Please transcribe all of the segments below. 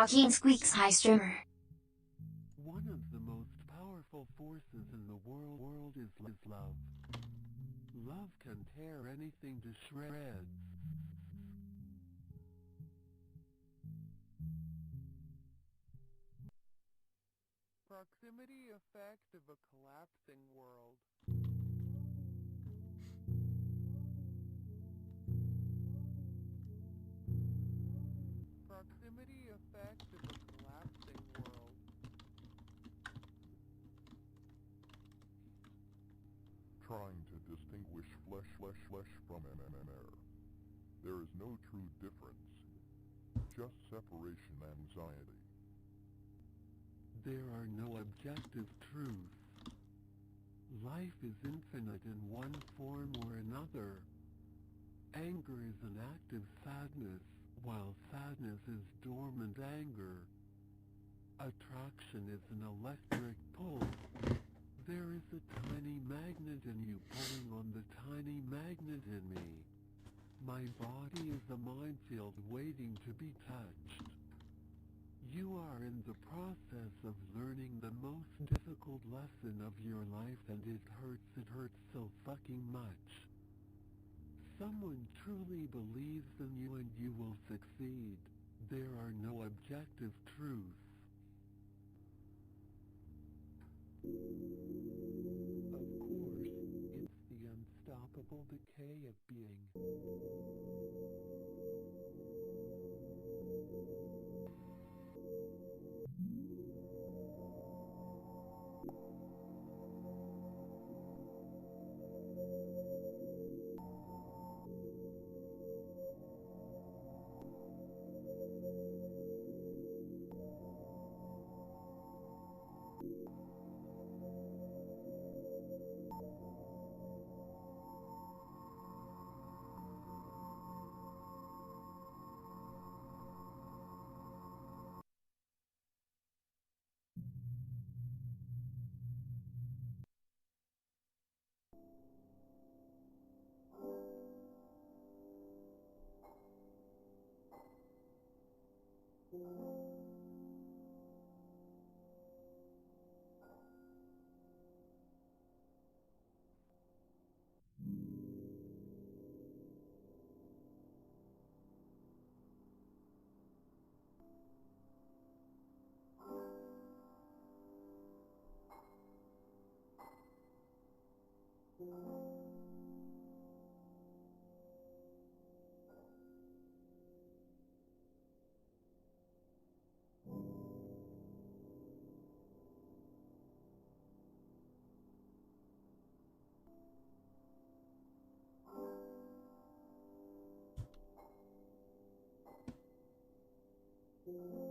Gene Squeaks High Streamer. One of the most powerful forces in the world is love. Love can tear anything to shreds. Proximity effect of a collapsing world. Proximity effect of a collapsing world. Trying to distinguish flesh from air. There is no true difference, just separation anxiety. There are no objective truths. Life is infinite in one form or another. Anger is an active sadness, while sadness is dormant anger. Attraction is an electric pull. There is a tiny magnet in you pulling on the tiny magnet in me. My body is a minefield waiting to be touched. You are in the process of learning the most difficult lesson of your life, and it hurts so fucking much. Someone truly believes in you and you will succeed. There are no objective truths. Of course, it's the unstoppable decay of being.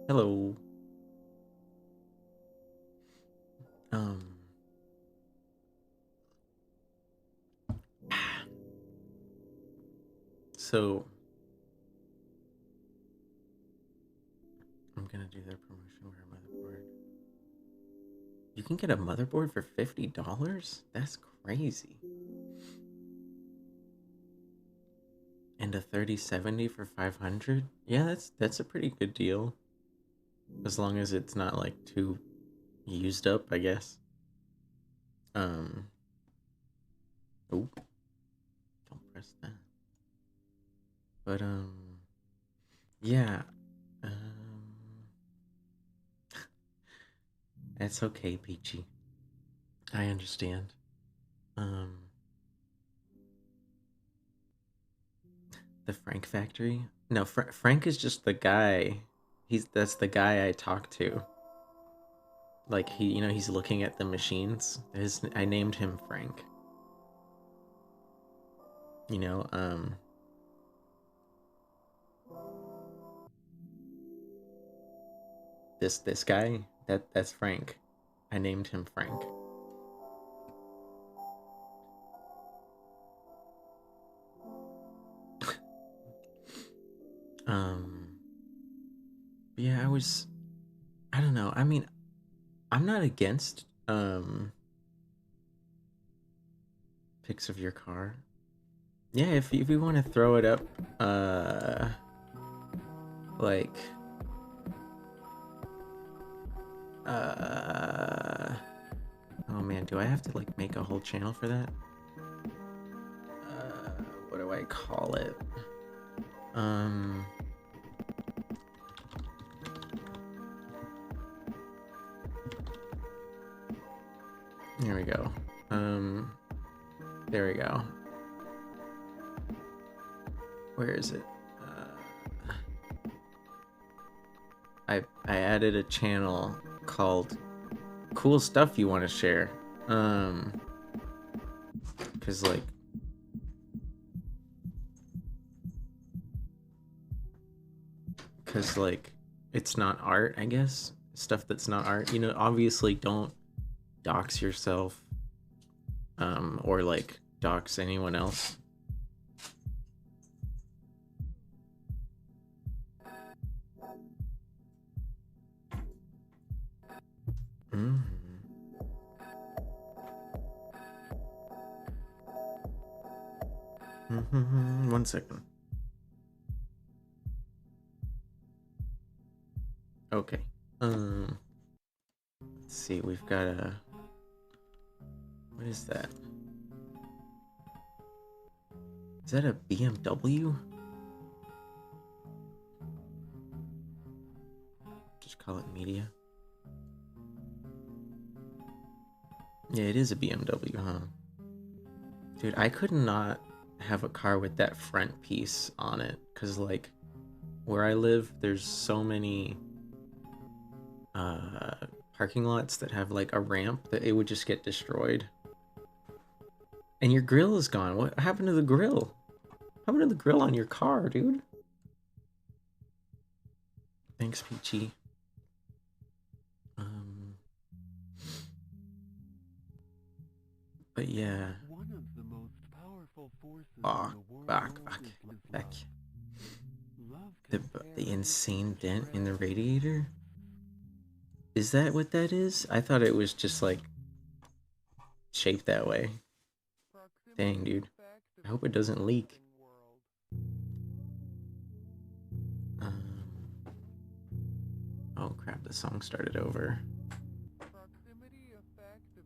Hello. So I'm gonna do their promotion for a motherboard. You can get a motherboard for $50? That's crazy. And a 3070 for 500? Yeah, that's a pretty good deal. As long as it's not like too used up, I guess. Oh, don't press that. But yeah. That's okay, Peachy. I understand. The Frank factory? No, Frank is just the guy. That's the guy I talk to. Like he's looking at the machines. I named him Frank. This guy, that's Frank. I named him Frank. Yeah, I don't know. I mean, I'm not against pics of your car. Yeah, if you want to throw it up, like Oh man, do I have to like make a whole channel for that? What do I call it? There we go. There we go. Where is it? I added a channel called Cool Stuff You Want to Share. Cause like it's not art, I guess. Stuff that's not art. You know, obviously don't dox yourself or like dox anyone else. One second. Okay. Let's see, we've got a... What is that? Is that a BMW? Just call it media. Yeah, it is a BMW, huh? Dude, I could not have a car with that front piece on it, because like where I live there's so many parking lots that have like a ramp that it would just get destroyed. And your grill is gone. What happened to the grill? What happened to the grill on your car, dude? Thanks, Peachy. But yeah. One of the most powerful forces in Oh, the world back. is love. Love The can tear insane us to dent in the shreds. radiator? Is that what that is? I thought it was just like shaped that way. Dang, dude. I hope it doesn't leak. Oh crap, the song started over. Proximity effect.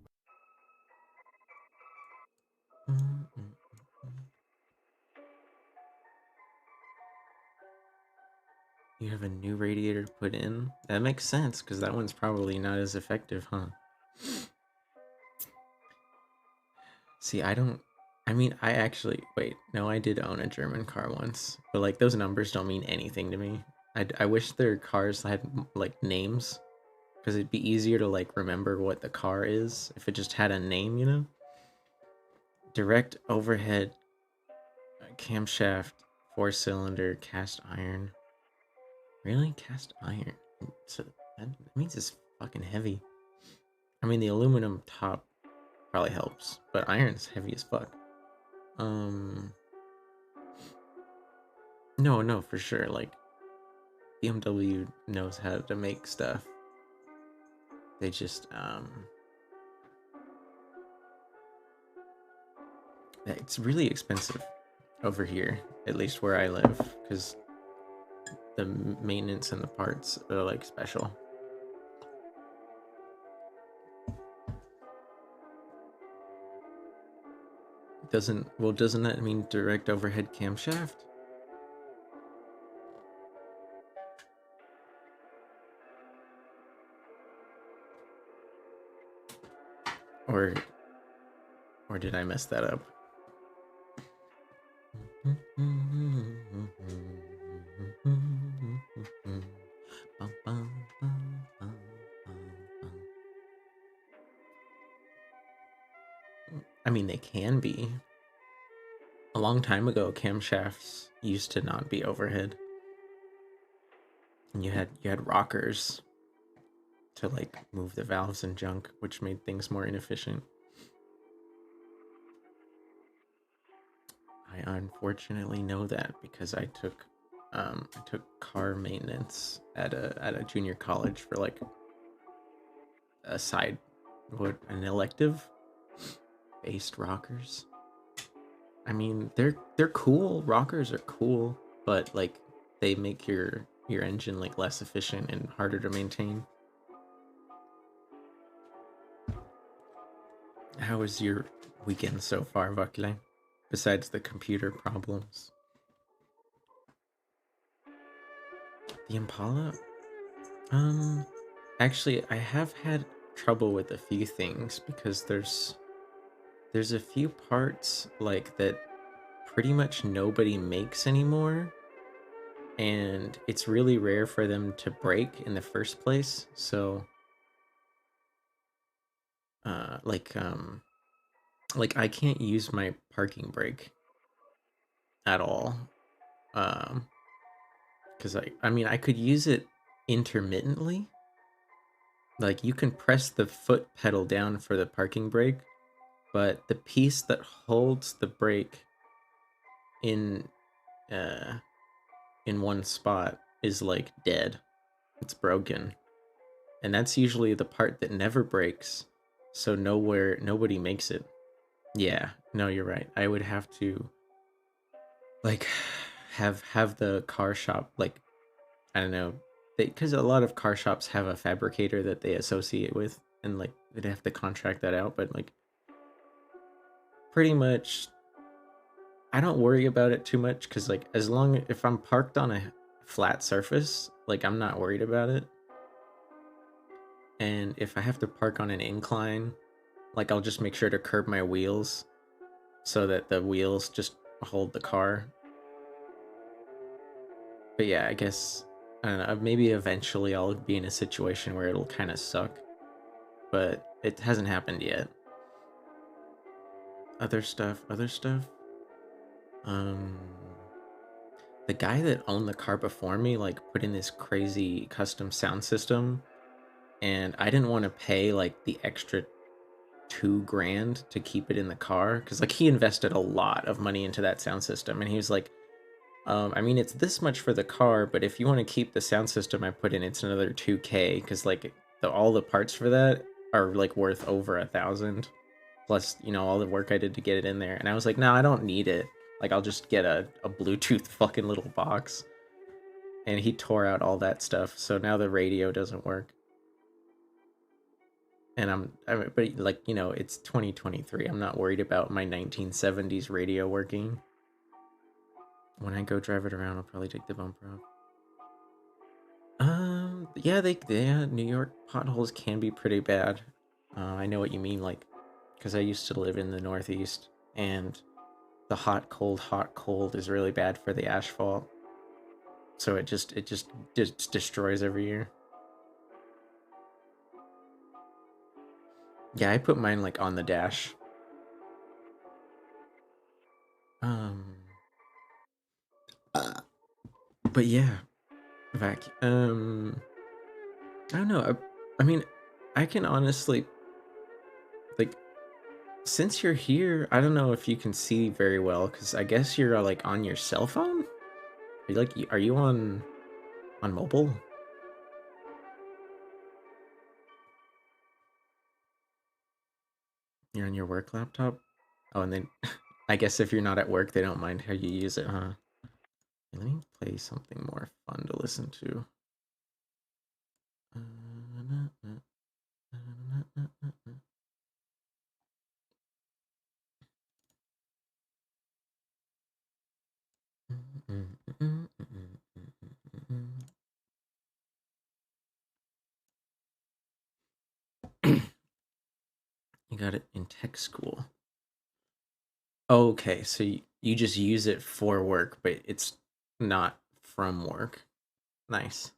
You have a new radiator to put in? That makes sense, because that one's probably not as effective, huh? See, I actually, wait, no, I did own a German car once, but like those numbers don't mean anything to me. I wish their cars had like names, because it'd be easier to like remember what the car is if it just had a name, you know? Direct overhead camshaft, 4-cylinder, cast iron. Really? Cast iron? So that means it's fucking heavy. I mean, the aluminum top probably helps, but iron's heavy as fuck. No, for sure. Like, BMW knows how to make stuff. They just, it's really expensive over here, at least where I live, because the maintenance and the parts are like special. Doesn't that mean direct overhead camshaft? Or did I mess that up? I mean, they can be. A long time ago, camshafts used to not be overhead. And you had rockers to like move the valves and junk, which made things more inefficient. I unfortunately know that because I took car maintenance at a junior college for like an elective based rockers. I mean, they're cool. Rockers are cool, but like they make your engine like less efficient and harder to maintain. how was your weekend so far, Vakile? Besides the computer problems. The Impala? Actually, I have had trouble with a few things because there's a few parts like that pretty much nobody makes anymore, and it's really rare for them to break in the first place. So uh like um like I can't use my parking brake at all. Because I mean I could use it intermittently. Like you can press the foot pedal down for the parking brake, but the piece that holds the brake in uh in one spot is like dead. It's broken. And that's usually the part that never breaks. So nobody makes it. Yeah, no, you're right. I would have to like have the car shop, like, I don't know, because a lot of car shops have a fabricator that they associate with, and like they'd have to contract that out. But like pretty much I don't worry about it too much because like as long if I'm parked on a flat surface, like I'm not worried about it. And if I have to park on an incline, like I'll just make sure to curb my wheels so that the wheels just hold the car. But yeah, I guess I don't know, maybe eventually I'll be in a situation where it'll kind of suck, but it hasn't happened yet. Other stuff. Um the guy that owned the car before me like put in this crazy custom sound system, and I didn't want to pay like the extra 2 grand to keep it in the car because like he invested a lot of money into that sound system, and he was like, I mean it's this much for the car, but if you want to keep the sound system I put in, it's another 2K because like all the parts for that are like worth over 1,000 plus, you know, all the work I did to get it in there. And I was like, no, I don't need it. Like I'll just get a Bluetooth fucking little box. And he tore out all that stuff, so now the radio doesn't work. And but like, you know, it's 2023. I'm not worried about my 1970s radio working. When I go drive it around, I'll probably take the bumper off. Yeah, New York potholes can be pretty bad. I know what you mean, like, because I used to live in the Northeast, and the hot, cold is really bad for the asphalt. So it just destroys every year. Yeah, I put mine like on the dash. But yeah, I don't know. I mean, I can honestly, like, since you're here, I don't know if you can see very well because I guess you're like on your cell phone. Are you on mobile? You're on your work laptop. Oh, and then I guess if you're not at work, they don't mind how you use it, huh? Let me play something more fun to listen to. You got it in tech school. Okay, so you just use it for work, but it's not from work. Nice.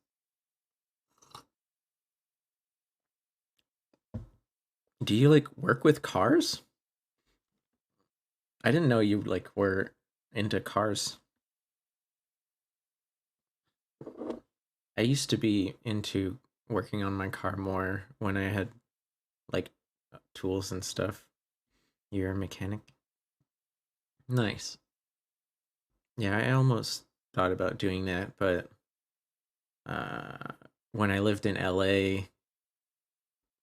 Do you like work with cars? I didn't know you like were into cars. I used to be into working on my car more when I had like tools and stuff. You're a mechanic? Nice. Yeah, I almost thought about doing that, but uh when I lived in LA,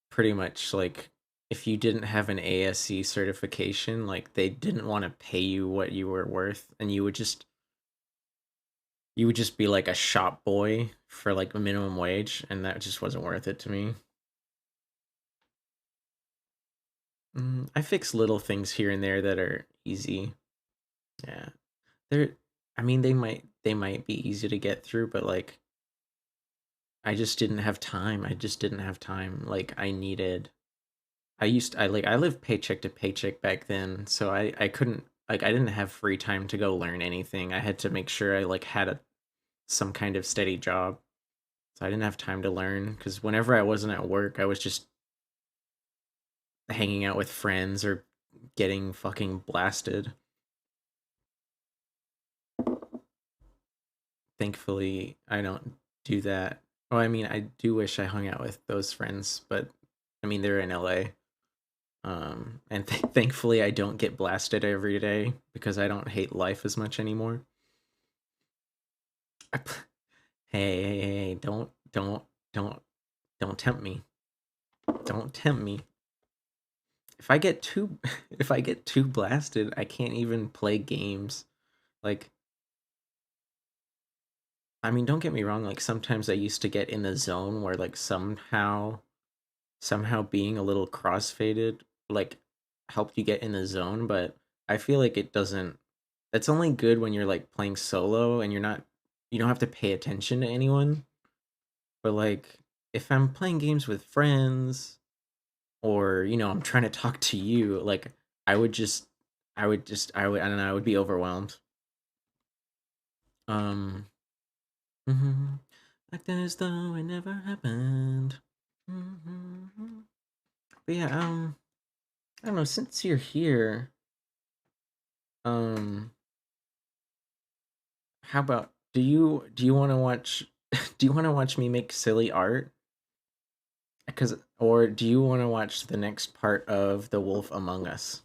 pretty much like if you didn't have an ASC certification, like they didn't want to pay you what you were worth, and you would just be like a shop boy for like a minimum wage, and that just wasn't worth it to me. I fix little things here and there that are easy. Yeah. They're I mean they might be easy to get through, but like I just didn't have time. I just didn't have time. Like I lived paycheck to paycheck back then, so I couldn't like I didn't have free time to go learn anything. I had to make sure I like had some kind of steady job. So I didn't have time to learn cuz whenever I wasn't at work, I was just hanging out with friends or getting fucking blasted. Thankfully, I don't do that. Oh, I mean, I do wish I hung out with those friends, but I mean, they're in LA. And thankfully, I don't get blasted every day because I don't hate life as much anymore. I, hey, don't tempt me. Don't tempt me. If I get too, if I get too blasted, I can't even play games. Like, I mean, don't get me wrong. Like sometimes I used to get in the zone where like somehow being a little crossfaded like helped you get in the zone, but I feel like it doesn't it's only good when you're like playing solo and you don't have to pay attention to anyone. But like if I'm playing games with friends or I'm trying to talk to you, like I would just I don't know, I would be overwhelmed. Um like as though it never happened. But yeah, I don't know, since you're here, um how about do you want to watch do you want to watch me make silly art? Cuz or do you want to watch the next part of The Wolf Among Us?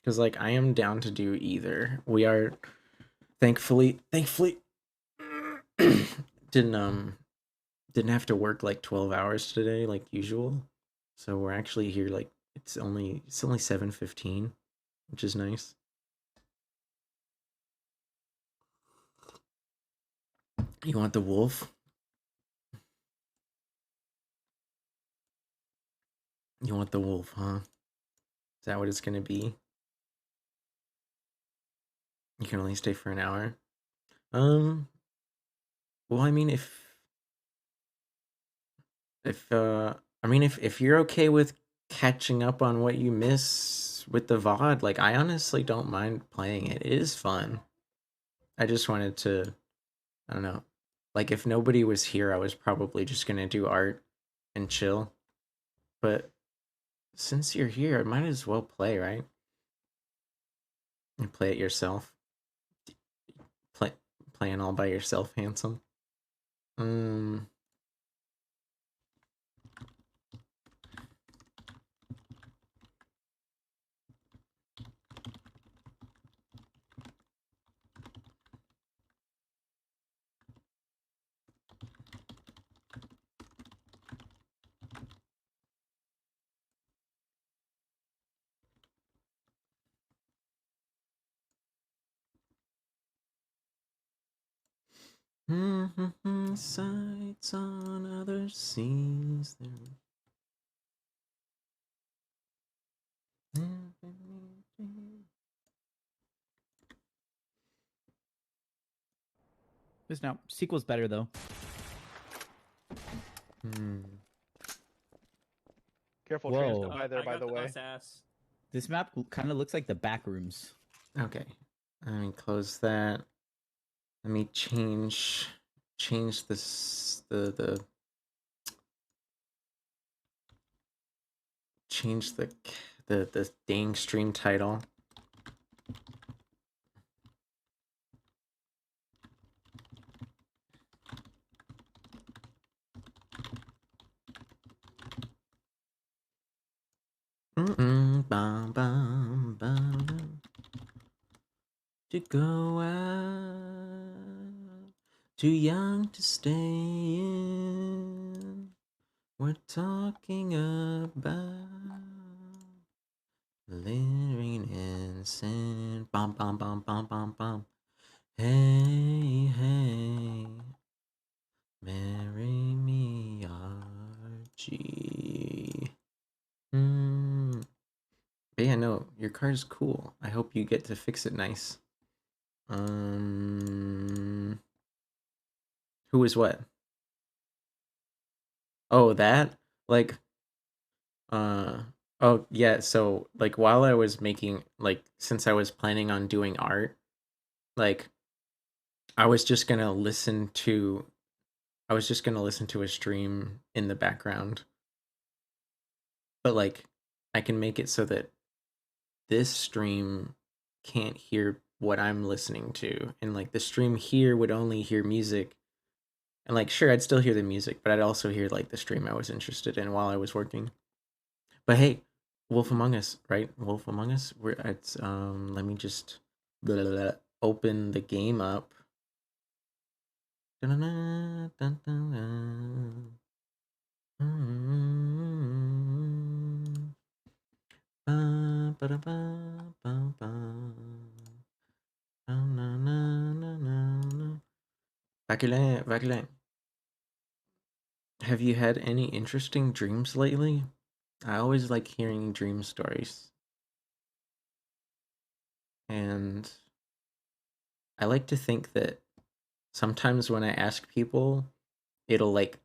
Cuz like I am down to do either. We are thankfully didn't didn't have to work like 12 hours today like usual. So we're actually here like it's only 7:15, which is nice. You want the wolf? You want the wolf, huh? Is that what it's gonna be? You can only stay for an hour. Um, well, I mean, if you're okay with catching up on what you miss with the VOD, like I honestly don't mind playing it. It is fun. I just wanted to, I don't know, like if nobody was here, I was probably just gonna do art and chill. But since you're here, I might as well play, right? And play it yourself. Play playing all by yourself, handsome. Um, sights on other seas. This now sequel's better though. Careful, Whoa. trains go by there, I by got the way. bus ass. This map kind of looks like the back rooms. Okay, let me close that. Let me change this change the dang stream title. Bam, bam, bam. To go out, too young to stay in. We're talking about living in sin. Bum bum bum bum bum bum. Hey, hey, marry me, Archie. Yeah, no, your car's cool. I hope you get to fix it nice. Who is what? Oh, that? Like, oh, yeah, so, like, while I was making, like, since I was planning on doing art, like, I was just gonna listen to, I was just gonna listen to a stream in the background, but, like, I can make it so that this stream can't hear what I'm listening to, and, like, the stream here would only hear music, and, like, sure, I'd still hear the music, but I'd also hear, like, the stream I was interested in while I was working. But hey, Wolf Among Us, right? Wolf Among Us. We're it's let me just open the game up. Dun-dun-dun, dun-dun-dun. Ba-ba-da-ba-ba-ba. Na-na-na-na-na. Vaculain, Vaculain. Have you had any interesting dreams lately? I always like hearing dream stories. And I like to think that sometimes when I ask people, it'll like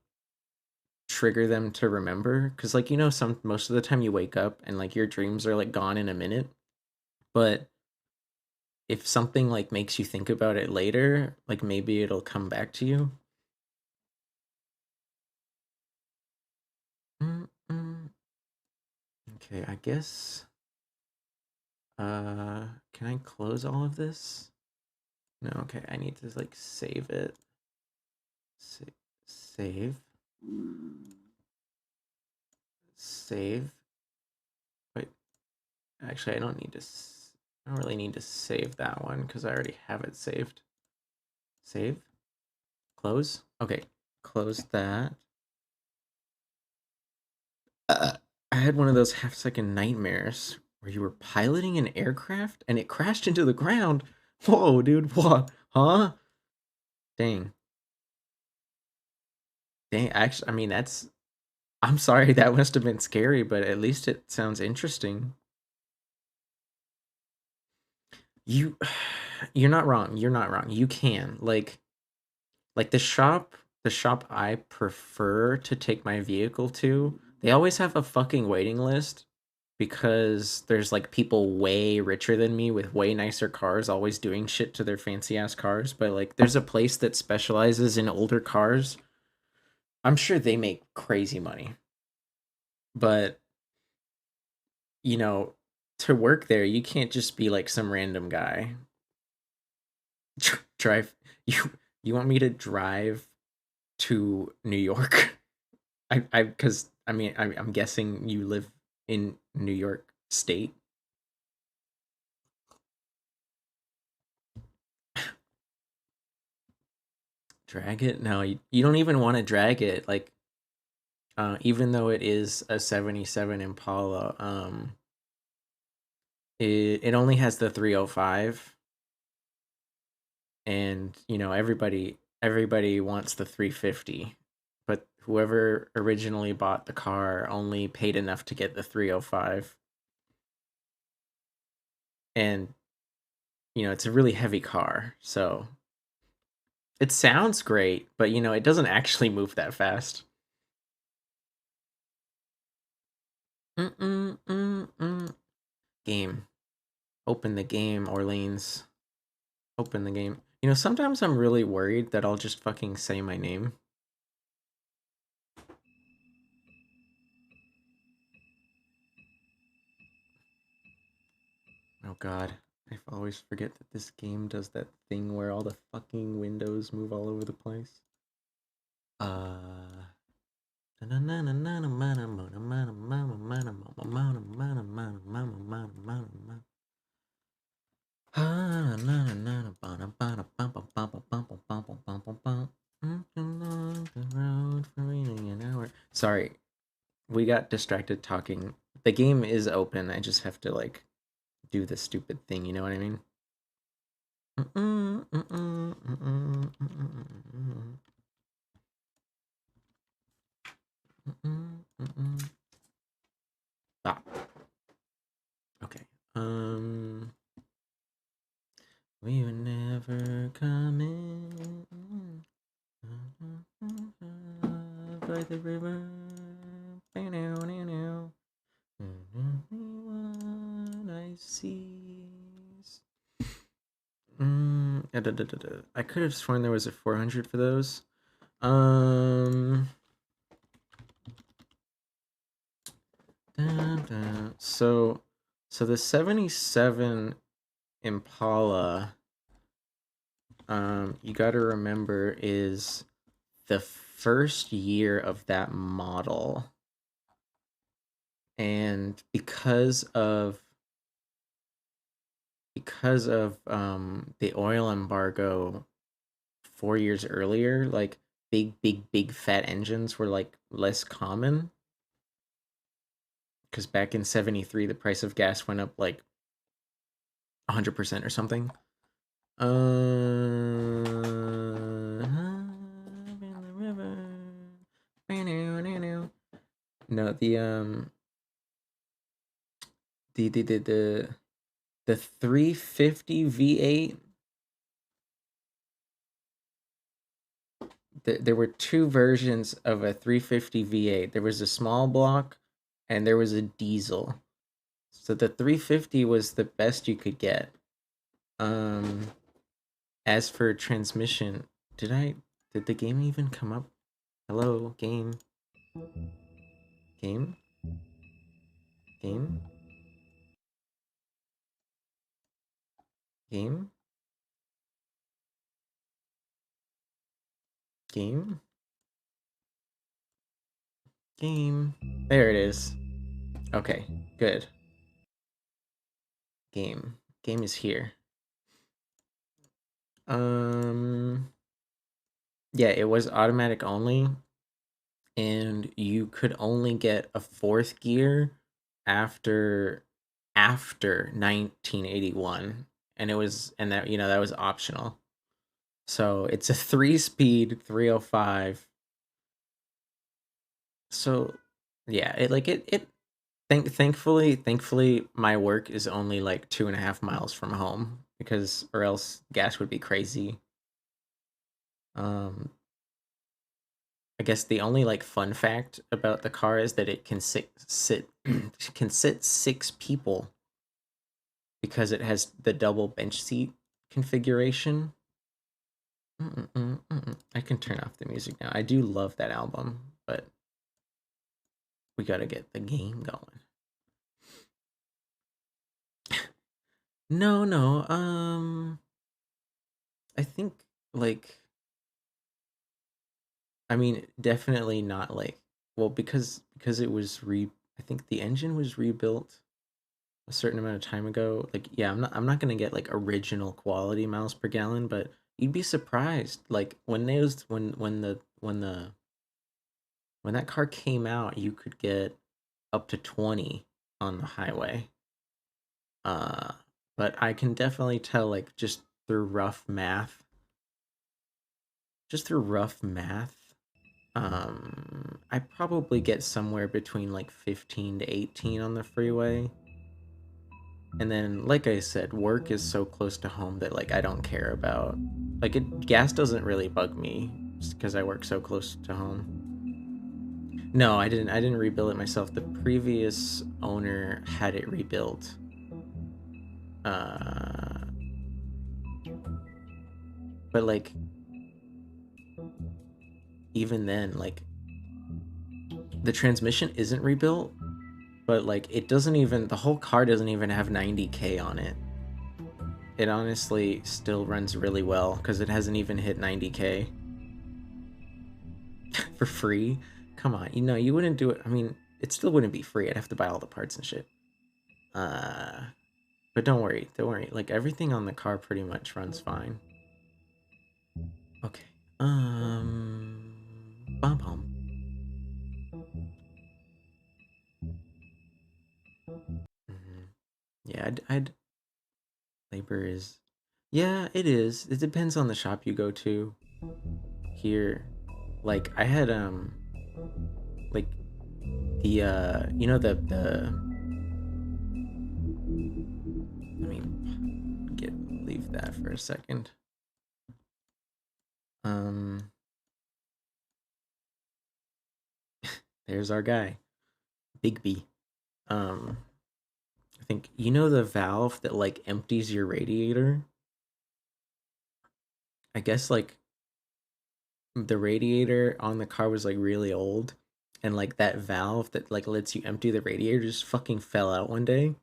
trigger them to remember. Cause like, you know, most of the time you wake up and like your dreams are like gone in a minute. But if something like makes you think about it later, like maybe it'll come back to you. Mm-mm. Okay, I guess. Can I close all of this? No, okay, I need to like save it. Save. Save. Wait, actually, I don't need to. I don't really need to save that one because I already have it saved. Save. Close. Okay, close that. I had one of those half-second nightmares where you were piloting an aircraft and it crashed into the ground. Whoa, dude, what? Huh? Dang. Dang, actually, I mean, that's... I'm sorry, that must have been scary, but at least it sounds interesting. You... You're not wrong. You're not wrong. You can. Like the shop I prefer to take my vehicle to, they always have a fucking waiting list because there's like people way richer than me with way nicer cars always doing shit to their fancy ass cars, but like there's a place that specializes in older cars. I'm sure they make crazy money. But you know, to work there, you can't just be like some random guy. Drive you want me to drive to New York? Because I mean, I'm guessing you live in New York State. Drag it? No, you don't even want to drag it. Like, even though it is a '77 Impala, it only has the 305, and you know everybody wants the 350, but whoever originally bought the car only paid enough to get the 305, and you know it's a really heavy car, so it sounds great, but you know it doesn't actually move that fast. Game. Open the game, Orleans. Open the game. You know, sometimes I'm really worried that I'll just fucking say my name. Oh god. I always forget that this game does that thing where all the fucking windows move all over the place. Sorry, we got distracted talking. The game is open. I just have to like do the stupid thing. You know what I mean? Ah. Okay. you never coming by the river. I see. I could have sworn there was a 400 for those. So the 77 Impala, you got to remember, is the first year of that model, and because of the oil embargo 4 years earlier, like big fat engines were like less common, because back in 73 the price of gas went up like 100% or something. No, the 350 V8. There were two versions of a 350 V8. There was a small block, and there was a diesel. So the 350 was the best you could get. As for transmission, did the game even come up? Hello, game. Game? Game? Game? Game? Game. There it is. Okay, good. Game. Game is here. Yeah, it was automatic only, and you could only get a fourth gear after 1981, and that was optional. So it's a 3-speed 305. So yeah, thankfully my work is only like 2.5 miles from home, because or else gas would be crazy. I guess the only like fun fact about the car is that it can sit can sit 6 people, because it has the double bench seat configuration. I can turn off the music now. I do love that album, but we gotta get the game going. No, I think like, I mean, definitely not like, well, because it was I think the engine was rebuilt a certain amount of time ago. Like, yeah, I'm not gonna get like original quality miles per gallon, but you'd be surprised. Like when that car came out, you could get up to 20 on the highway. But I can definitely tell, like, just through rough math, I probably get somewhere between like 15 to 18 on the freeway. And then, like I said, work is so close to home that like I don't care about, like, gas doesn't really bug me because I work so close to home. No, I didn't rebuild it myself. The previous owner had it rebuilt. But like, even then, like, the transmission isn't rebuilt, but like it doesn't even, the whole car doesn't even have 90k on it. It honestly still runs really well because it hasn't even hit 90k. For free? Come on, you wouldn't do it. I mean, it still wouldn't be free. I'd have to buy all the parts and shit. But don't worry. Like, everything on the car pretty much runs fine. Okay. Bum. Yeah, I'd labor is, yeah, it is. It depends on the shop you go to. Here, like, I had like the let me leave that for a second. There's our guy, Bigby. I think you know the valve that like empties your radiator. I guess like the radiator on the car was like really old, and like that valve that like lets you empty the radiator just fucking fell out one day.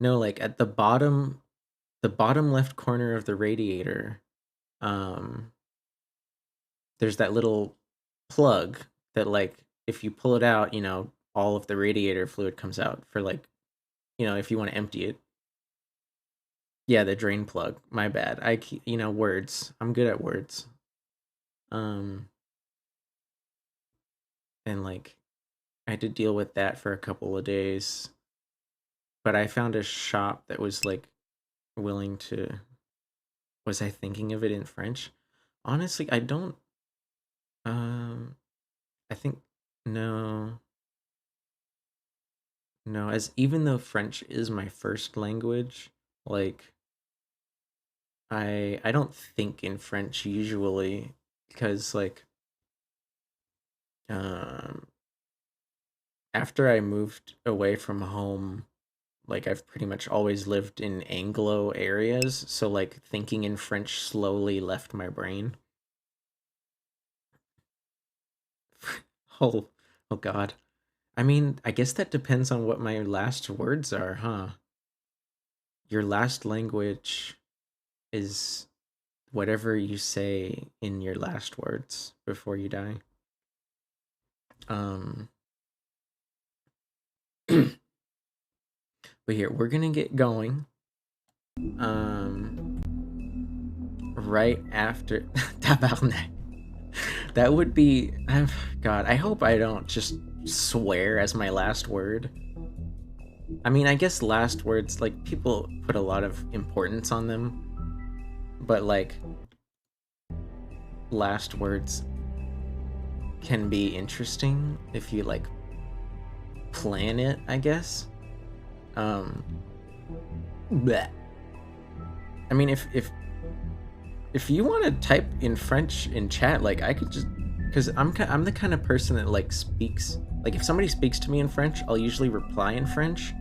No, like at the bottom left corner of the radiator, there's that little plug that like if you pull it out, you know, all of the radiator fluid comes out for like, you know, if you want to empty it. Yeah, the drain plug. My bad. You know, words. I'm good at words. And like I had to deal with that for a couple of days. But I found a shop that was like willing to. Was I thinking of it in French? Honestly, I don't. I think no. No, as even though French is my first language, like I don't think in French usually because like um after I moved away from home, like I've pretty much always lived in Anglo areas, so like thinking in French slowly left my brain. Oh, oh God. I mean, I guess that depends on what my last words are, huh? Your last language is whatever you say in your last words before you die. But here, we're gonna get going. Right after Tabarnak. That would be God, I hope I don't just swear as my last word. I mean, I guess last words, like, people put a lot of importance on them. But, like, last words can be interesting if you, like, plan it, I guess. Bleh. I mean, if you want to type in French in chat, like, I could just... Because I'm the kind of person that, like, speaks... Like, if somebody speaks to me in French, I'll usually reply in French.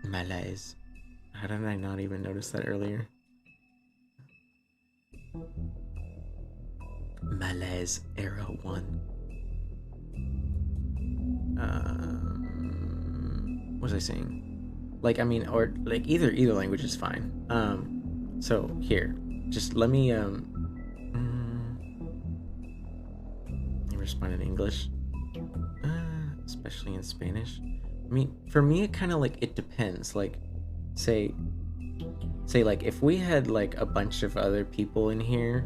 Malaise. How did I not even notice that earlier? Malaise Era 1. What was I saying? Like, I mean, or like either language is fine. So here, just let me respond in English, especially in Spanish. I mean, for me, it kind of like it depends. Like, say like if we had like a bunch of other people in here,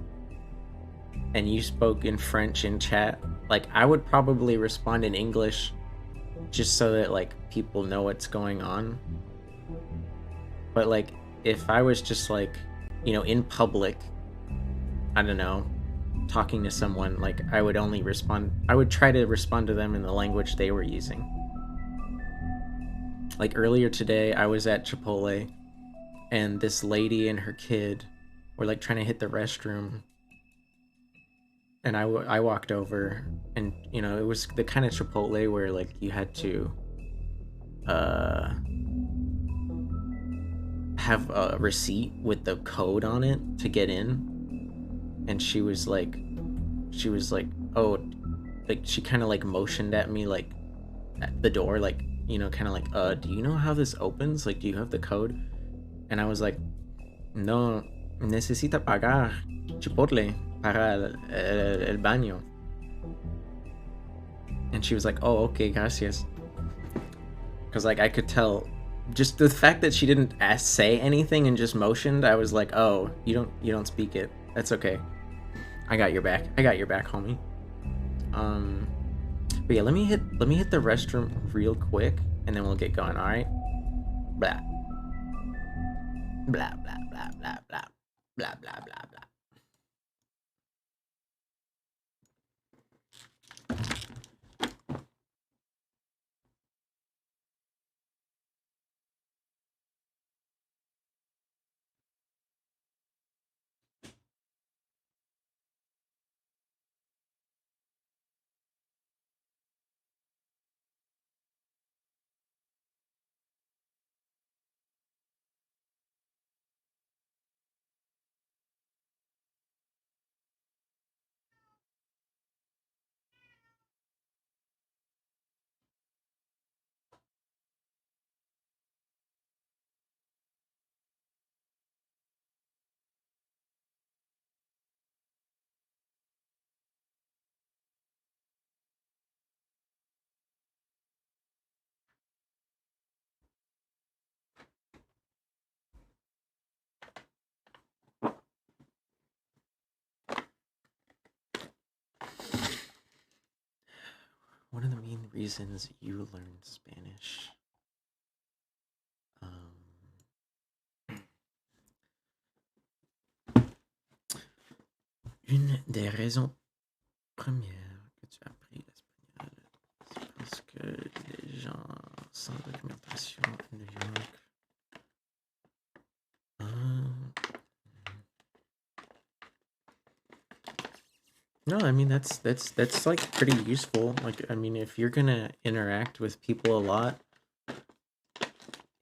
and you spoke in French in chat, like I would probably respond in English, just so that like people know what's going on. But like if I was just like, you know, in public, I don't know, talking to someone, like I would try to respond to them in the language they were using. Like earlier today, I was at Chipotle, and this lady and her kid were like trying to hit the restroom, and I walked over, and you know, it was the kind of Chipotle where like you had to have a receipt with the code on it to get in. And she was like, oh, like she kind of like motioned at me like at the door, like, you know, kind of like, do you know how this opens? Like, do you have the code? And I was like, no, necesita pagar Chipotle para el baño. And she was like, oh, okay, gracias. Because like I could tell, just the fact that she didn't say anything and just motioned, I was like, oh, you don't speak it. That's okay. I got your back, homie. But yeah, let me hit the restroom real quick, and then we'll get going. All right. Blah. Blah blah blah blah blah blah blah blah blah. reasons you learned Spanish. Une des raisons premières que tu as appris l'espagnol, c'est parce que les gens sans documentation à New York. No, I mean that's like pretty useful. Like, I mean, if you're gonna interact with people a lot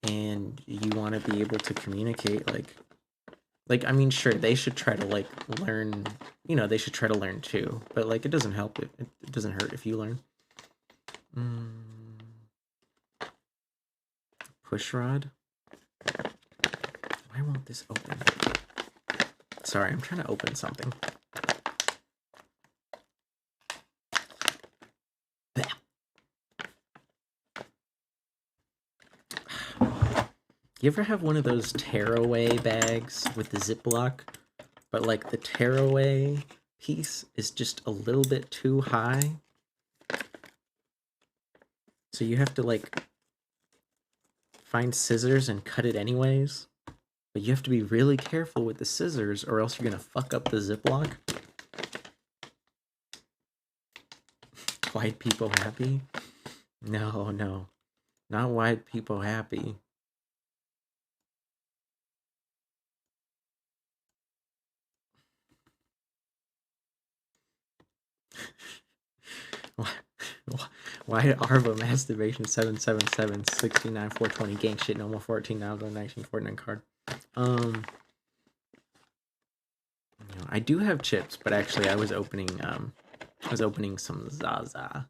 and you want to be able to communicate, like I mean, sure, they should try to like learn. You know, they should try to learn too. But like, it doesn't help. It doesn't hurt if you learn. Push rod. Why won't this open? Sorry, I'm trying to open something. You ever have one of those tearaway bags with the Ziploc, but like the tearaway piece is just a little bit too high? So you have to like find scissors and cut it anyways, but you have to be really careful with the scissors or else you're gonna fuck up the Ziploc. White people happy? No, not white people happy. Why Arva masturbation 777 69 420 gang shit no more 14 now the 1949 card. I do have chips, but actually I was opening some Zaza.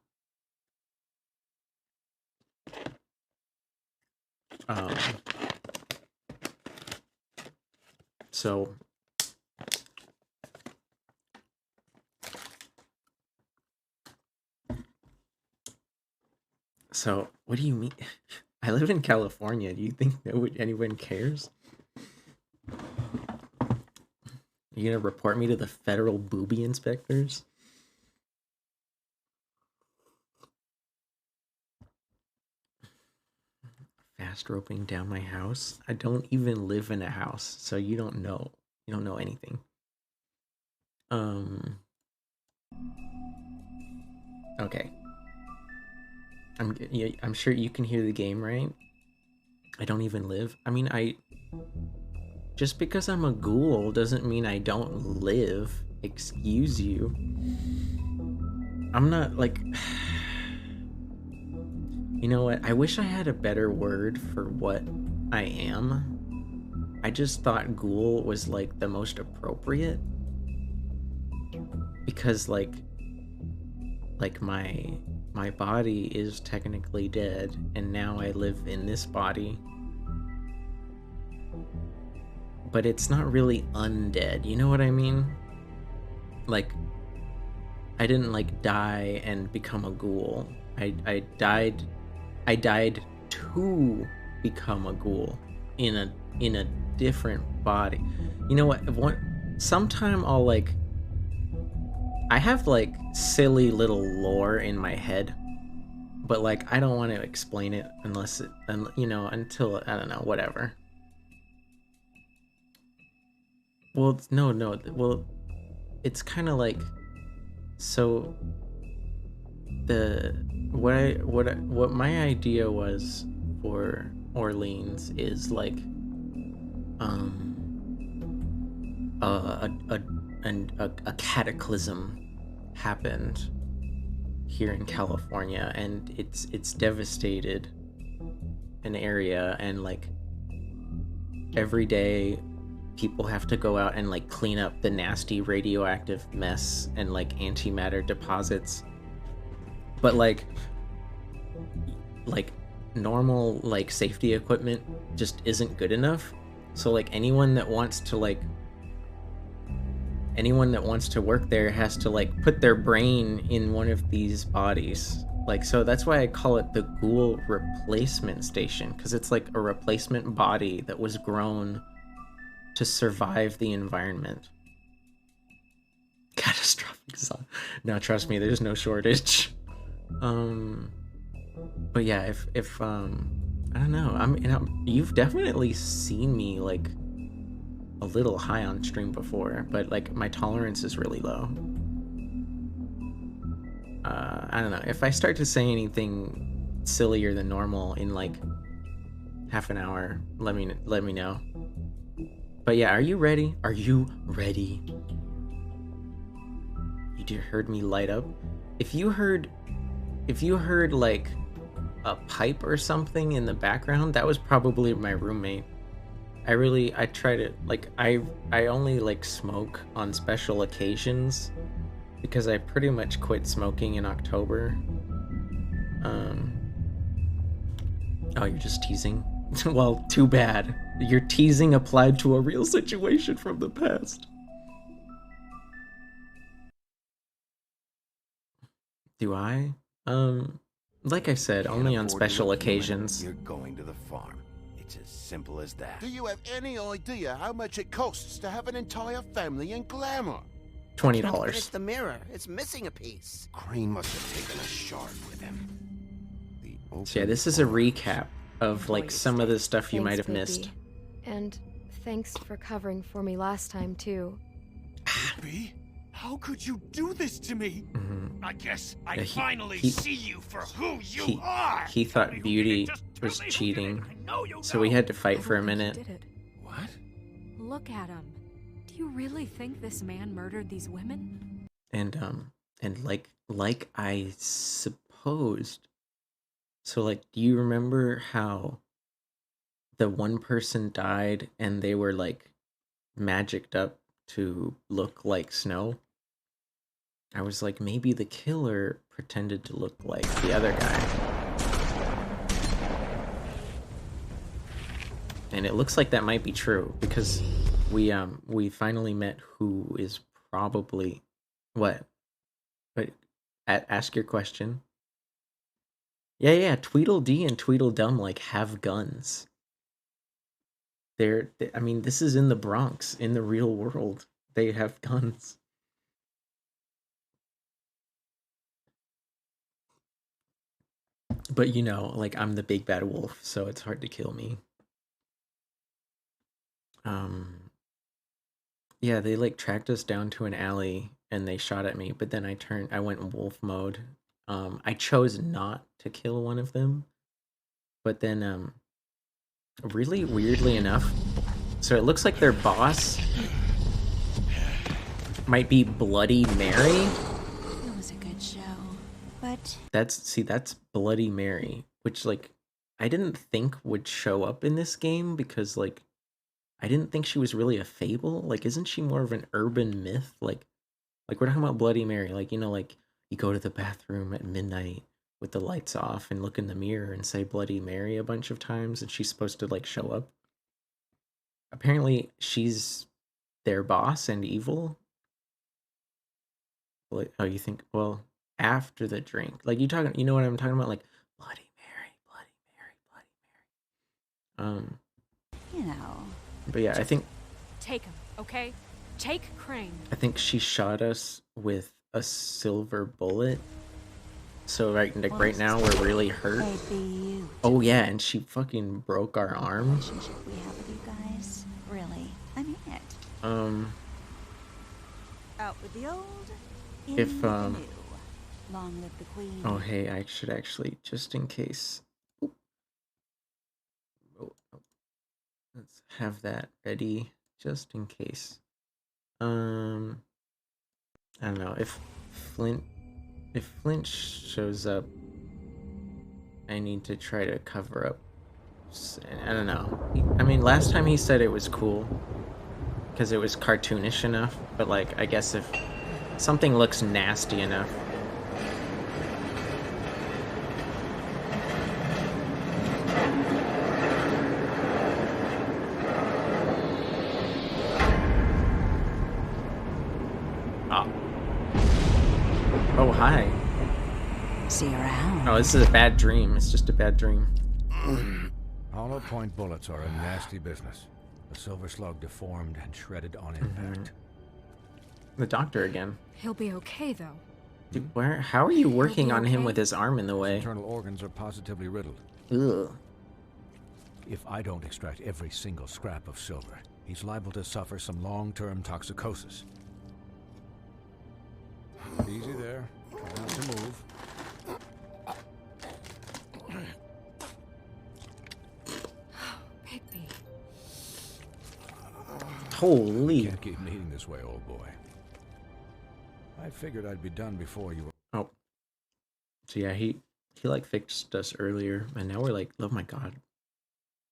So what do you mean? I live in California. Do you think anyone cares? You gonna report me to the federal booby inspectors? Fast roping down my house? I don't even live in a house, so you don't know. You don't know anything. Okay. I'm sure you can hear the game, right? I don't even live. I mean, just because I'm a ghoul doesn't mean I don't live. Excuse you. I'm not like... You know what? I wish I had a better word for what I am. I just thought ghoul was like the most appropriate. Because like my body is technically dead, and now I live in this body. But it's not really undead, you know what I mean? Like, I didn't like die and become a ghoul. I died to become a ghoul in a different body. You know what? Sometime I'll like... I have like silly little lore in my head, but like I don't want to explain it unless it, you know, until I don't know, whatever. Well, no. Well, it's kind of like, so what my idea was for Orleans is like a cataclysm happened here in California, and it's devastated an area, and like every day people have to go out and like clean up the nasty radioactive mess and like antimatter deposits, but like normal like safety equipment just isn't good enough. So like anyone that wants to work there has to like put their brain in one of these bodies. Like, so that's why I call it the Ghoul Replacement Station, because it's like a replacement body that was grown to survive the environment. Catastrophic. No, trust me, there's no shortage. But yeah, if I don't know. You've definitely seen me like a little high on stream before, but like my tolerance is really low. I don't know. If I start to say anything sillier than normal in like half an hour, let me know. But yeah, are you ready? Are you ready? You heard me light up. If you heard like a pipe or something in the background, that was probably my roommate. I try to like I only like smoke on special occasions because I pretty much quit smoking in October. Oh, you're just teasing? Well, too bad. Your teasing applied to a real situation from the past. Do I? Like I said, only on special occasions. You're going to the farm. It's as simple as that. Do you have any idea how much it costs to have an entire family in glamour? $20. It's the mirror. It's missing a piece. Crane must have taken a shard with him. So yeah, this is a recap of like some of the stuff you might have missed. And thanks for covering for me last time too. Bigby? How could you do this to me? Mm-hmm. I guess I Yeah, finally see you for who you are. He thought Beauty was cheating, so we had to fight for a minute. Did it. What? Look at him. Do you really think this man murdered these women? And like I supposed. So like, do you remember how the one person died and they were like magicked up to look like Snow? I was like, maybe the killer pretended to look like the other guy. And it looks like that might be true because we finally met who is probably what? But ask your question. Yeah, Tweedledee and Tweedledum like have guns. I mean, this is in the Bronx, in the real world. They have guns. But you know, like I'm the big bad wolf, so it's hard to kill me. Yeah, they like tracked us down to an alley and they shot at me, but then I went wolf mode. I chose not to kill one of them, but then really weirdly enough, so it looks like their boss might be Bloody Mary. It was a good show, but That's Bloody Mary, which like I didn't think would show up in this game because like I didn't think she was really a fable. Like, isn't she more of an urban myth? Like we're talking about Bloody Mary, like, you know, like you go to the bathroom at midnight with the lights off and look in the mirror and say Bloody Mary a bunch of times and she's supposed to like show up. Apparently she's their boss and evil. Like, oh, you think, well, after the drink, like you know what I'm talking about? Like Bloody Mary, Bloody Mary, Bloody Mary. you know. But yeah, I think Take him, okay? Take Crane. I think she shot us with a silver bullet. So right now we're really hurt. Oh yeah, and she fucking broke our arm. Relationship we have with you guys. Really, I mean it. Out with the old. In If with the new. Long live the queen. Oh hey, I should actually, just in case. Oh, let's have that ready just in case. I don't know if Flint shows up. I need to try to cover up. I don't know. I mean, last time he said it was cool because it was cartoonish enough, but like I guess if something looks nasty enough. Oh, hi. See you around. Oh, this is a bad dream. It's just a bad dream. Hollow point bullets are a nasty business. The silver slug deformed and shredded on impact. The doctor again. He'll be okay though. Dude, where? How are you working on him okay? with his arm in the way? Internal organs are positively riddled. Ugh. If I don't extract every single scrap of silver, he's liable to suffer some long-term toxicosis. Easy there. Try not to move. Bigby. Holy. Can't keep eating this way, old boy. I figured I'd be done before you were... Oh. So yeah, he like fixed us earlier, and now we're like, oh my god.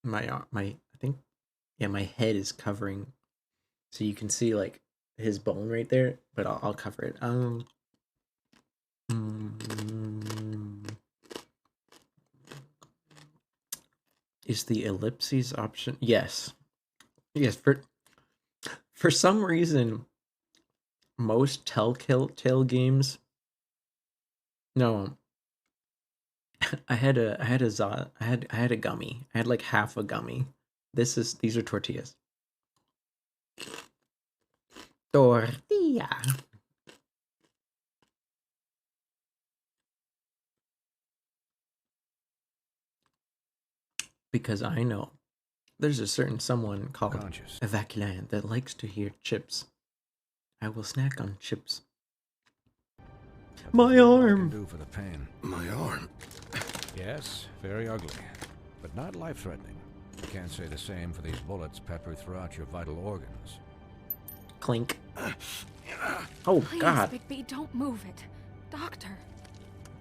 I think, yeah, my head is covering, so you can see like his bone right there, but I'll cover it. Is the ellipses option? Yes. Yes, for some reason, most Telltale games. No. I had a gummy. I had like half a gummy. These are tortillas. Tortilla. Because I know there's a certain someone called Evaculant that likes to hear chips. I will snack on chips. My arm! Do for the pain. My arm? Yes, very ugly, but not life-threatening. You can't say the same for these bullets peppered throughout your vital organs. Clink. Oh, Please, God. Bigby, don't move it. Doctor.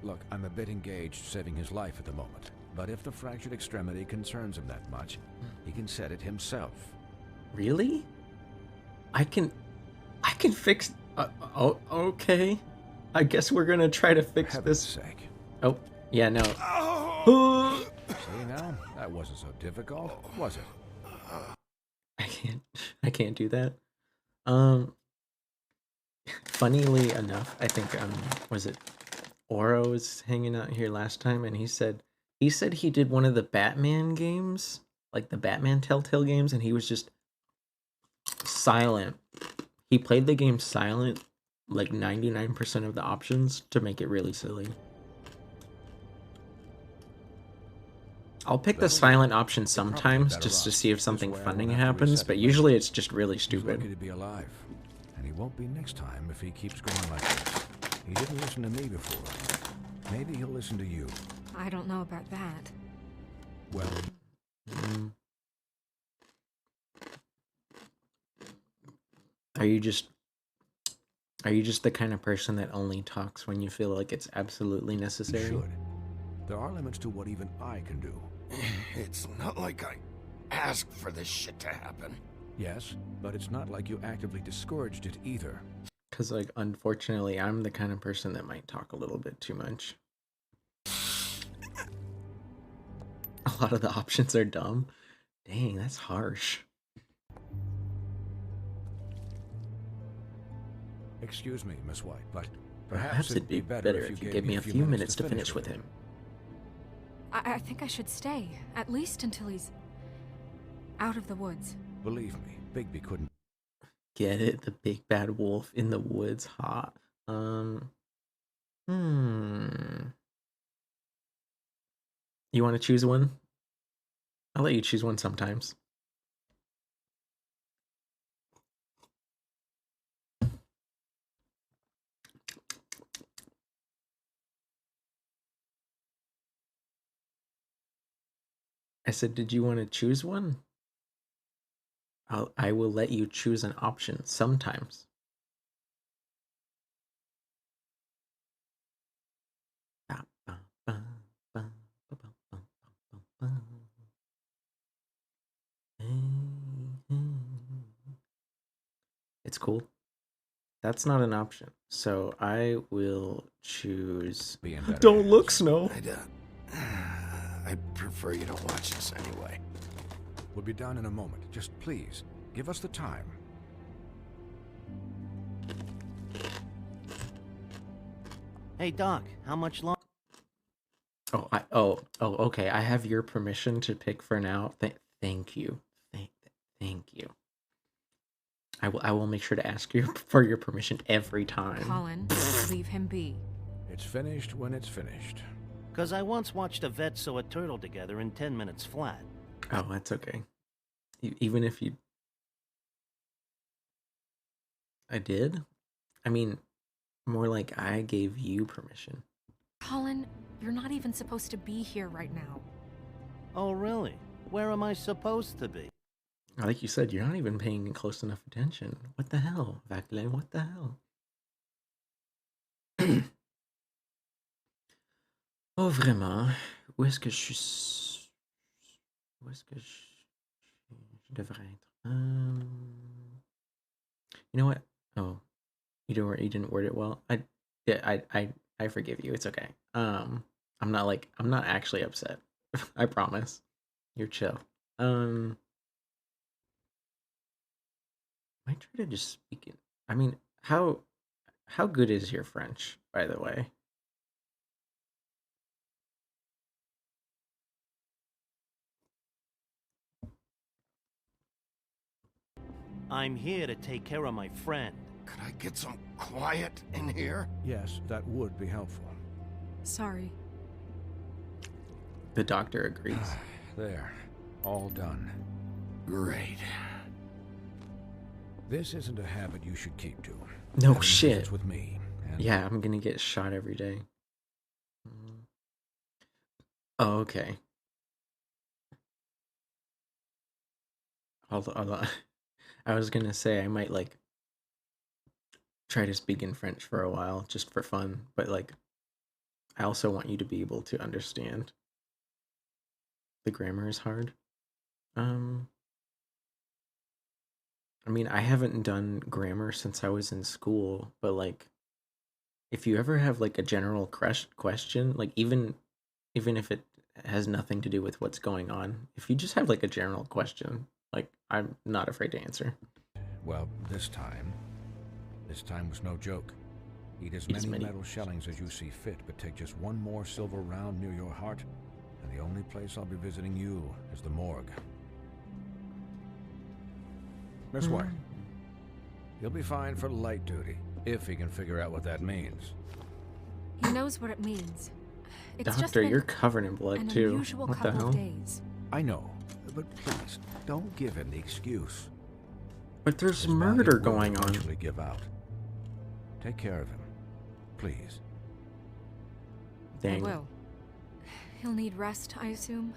Look, I'm a bit engaged saving his life at the moment, but if the fractured extremity concerns him that much, he can set it himself. Really? I can fix... okay. I guess we're gonna try to fix Heaven's this. sake. Oh, yeah, no. See now? That wasn't so difficult, was it? I can't do that. Funnily enough, I think was it Oro was hanging out here last time, and he said he did one of the Batman games, like the Batman Telltale games, and he was just silent. He played the game silent like 99% of the options to make it really silly. I'll pick the silent option sometimes just to see if something funny happens, but usually it's just really stupid. He's lucky to be alive, and he won't be next time if he keeps going like this. He didn't listen to me before. Maybe he'll listen to you. I don't know about that. Well, Are you just the kind of person that only talks when you feel like it's absolutely necessary? should. There are limits to what even I can do. It's not like I asked for this shit to happen. Yes, but it's not like you actively discouraged it either. Because, like, unfortunately, I'm the kind of person that might talk a little bit too much. A lot of the options are dumb. Dang, that's harsh. Excuse me, Miss White, but Perhaps it'd be better if you gave me a few minutes to finish with him. I think I should stay, at least until he's out of the woods. Believe me, Bigby couldn't. Get it? The big bad wolf in the woods. Hot. You want to choose one? I'll let you choose one sometimes. I said, did you want to choose one? I will let you choose an option sometimes. It's cool. That's not an option. So I will choose... Don't look, Snow! I prefer you don't watch this anyway. We'll be done in a moment. Just please, give us the time. Hey, Doc, how much longer? Oh, okay. I have your permission to pick for now. Thank you. Thank you. I will make sure to ask you for your permission every time. Colin, leave him be. It's finished when it's finished. 'Cause I once watched a vet sew a turtle together in 10 minutes flat. Oh, that's okay. Even if you... I did? I mean, more like I gave you permission. Colin, you're not even supposed to be here right now. Oh, really? Where am I supposed to be? Like you said, you're not even paying close enough attention. What the hell, Vaclain? What the hell? Oh, vraiment? Où est-ce que je suis... Où est-ce que je devrais être? You know what? Oh, you didn't word it well. I forgive you. It's okay. I'm not actually upset. I promise. You're chill. I might try to just speak it. I mean, how good is your French, by the way? I'm here to take care of my friend. Could I get some quiet in here? Yes, that would be helpful. Sorry. The doctor agrees. There. All done. Great. This isn't a habit you should keep to. No Having shit. visits with me. And Yeah, I'm gonna get shot every day. Oh, okay. Hold on. I was gonna say I might like try to speak in French for a while just for fun, but like I also want you to be able to understand. The grammar is hard. I mean, I haven't done grammar since I was in school, but like if you ever have like a general question, like even if it has nothing to do with what's going on, if you just have like a general question, like I'm not afraid to answer. well, this time was no joke. Eat as many metal shellings as you see fit, but take just one more silver round near your heart, and the only place I'll be visiting you is the morgue. Miss White, he'll be fine for light duty, if he can figure out what that means. He knows what it means. It's just Doctor, been you're covered in blood an too. unusual What the couple hell? of days. I know, but please, don't give him the excuse. But there's His body murder will going on. eventually give out. Take care of him, please. I Dang. will. He'll need rest, I assume.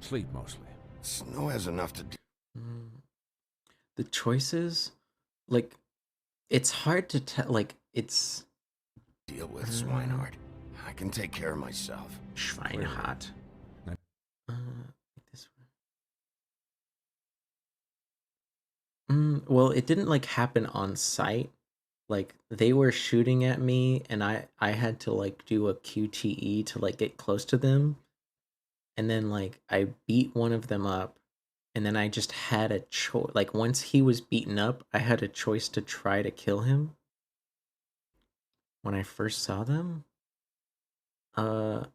Sleep mostly. Snow has enough to do. The choices, like, it's hard to tell. Like, it's Deal with Swinehart. I can take care of myself. Schweinhart. This one. Well, it didn't like happen on site. Like they were shooting at me, and I had to like do a QTE to like get close to them, and then like I beat one of them up, and then I just had a choice. Like once he was beaten up, I had a choice to try to kill him. When I first saw them, oh,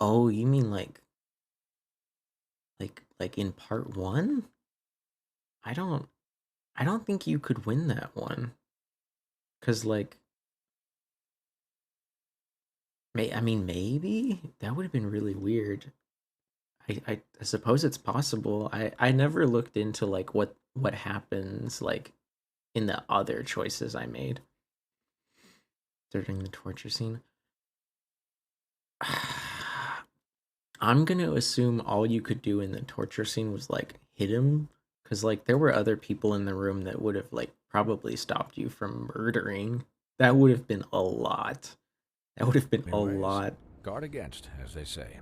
you mean like in part 1? I don't think you could win that one. 'Cause like I mean maybe that would have been really weird. I suppose it's possible. I never looked into like what happens like in the other choices I made during the torture scene. I'm gonna assume all you could do in the torture scene was like hit him, because like there were other people in the room that would have like probably stopped you from murdering. That would have been a lot. That would have been a Anyways, lot. Guard against, as they say.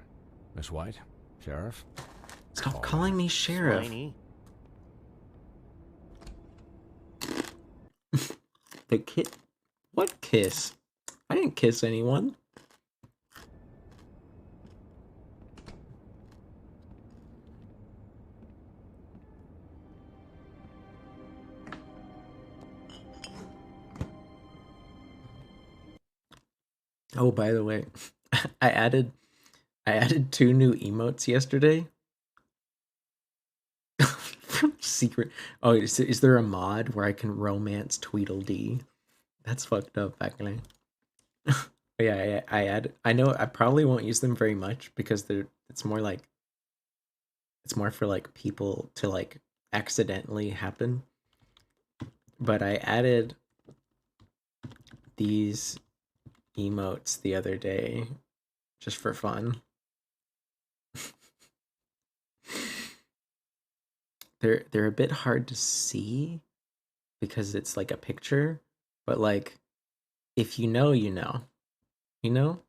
Miss White, Sheriff. Stop calling me sheriff. Swiney. The kid. What kiss? I didn't kiss anyone. Oh, by the way, I added 2 new emotes yesterday. Secret. Oh, is there a mod where I can romance Tweedledee? That's fucked up, actually. Yeah, I know I probably won't use them very much because it's more for like people to like accidentally happen. But I added these emotes the other day just for fun. They're a bit hard to see because it's like a picture, but like if you know, you know. You know?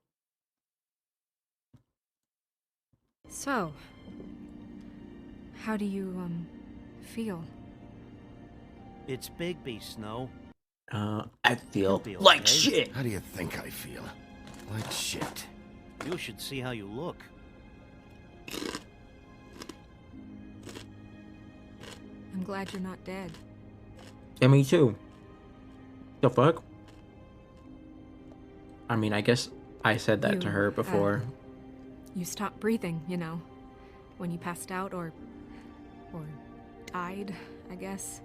So, how do you, feel? It's Bigby, Snow. I feel You'll be like okay. shit. How do you think I feel? Like shit. You should see how you look. I'm glad you're not dead. Yeah, me too. The fuck? I mean, I guess I said that to her before. You stopped breathing, you know, when you passed out or died, I guess.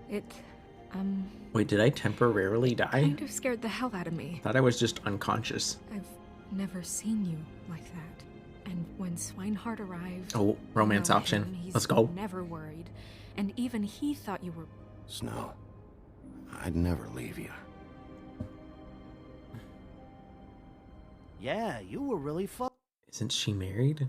It, Wait, did I temporarily die? kind of scared the hell out of me. I thought I was just unconscious. I've never seen you like that. And when Swinehart arrived... Oh, romance you know option. him, he's Let's go. never worried. And even he thought you were... Snow, I'd never leave you. Yeah, you were really Isn't she married?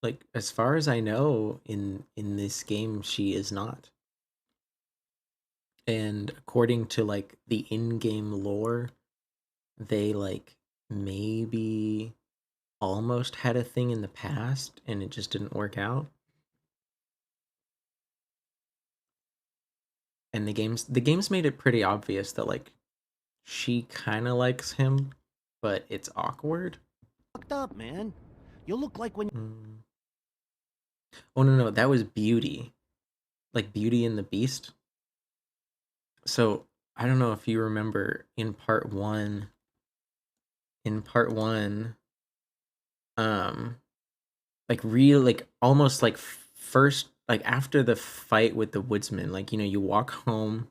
Like, as far as I know, in this game, she is not. And according to, like, the in-game lore, they, like, maybe almost had a thing in the past, and it just didn't work out. And the games made it pretty obvious that, like, she kind of likes him, but it's awkward. fucked up, man. You look like when... Oh, no, that was Beauty. Like, Beauty and the Beast. So, I don't know if you remember in part one, like, real, like, almost, like, first, like, after the fight with the woodsman, like, you know, you walk home,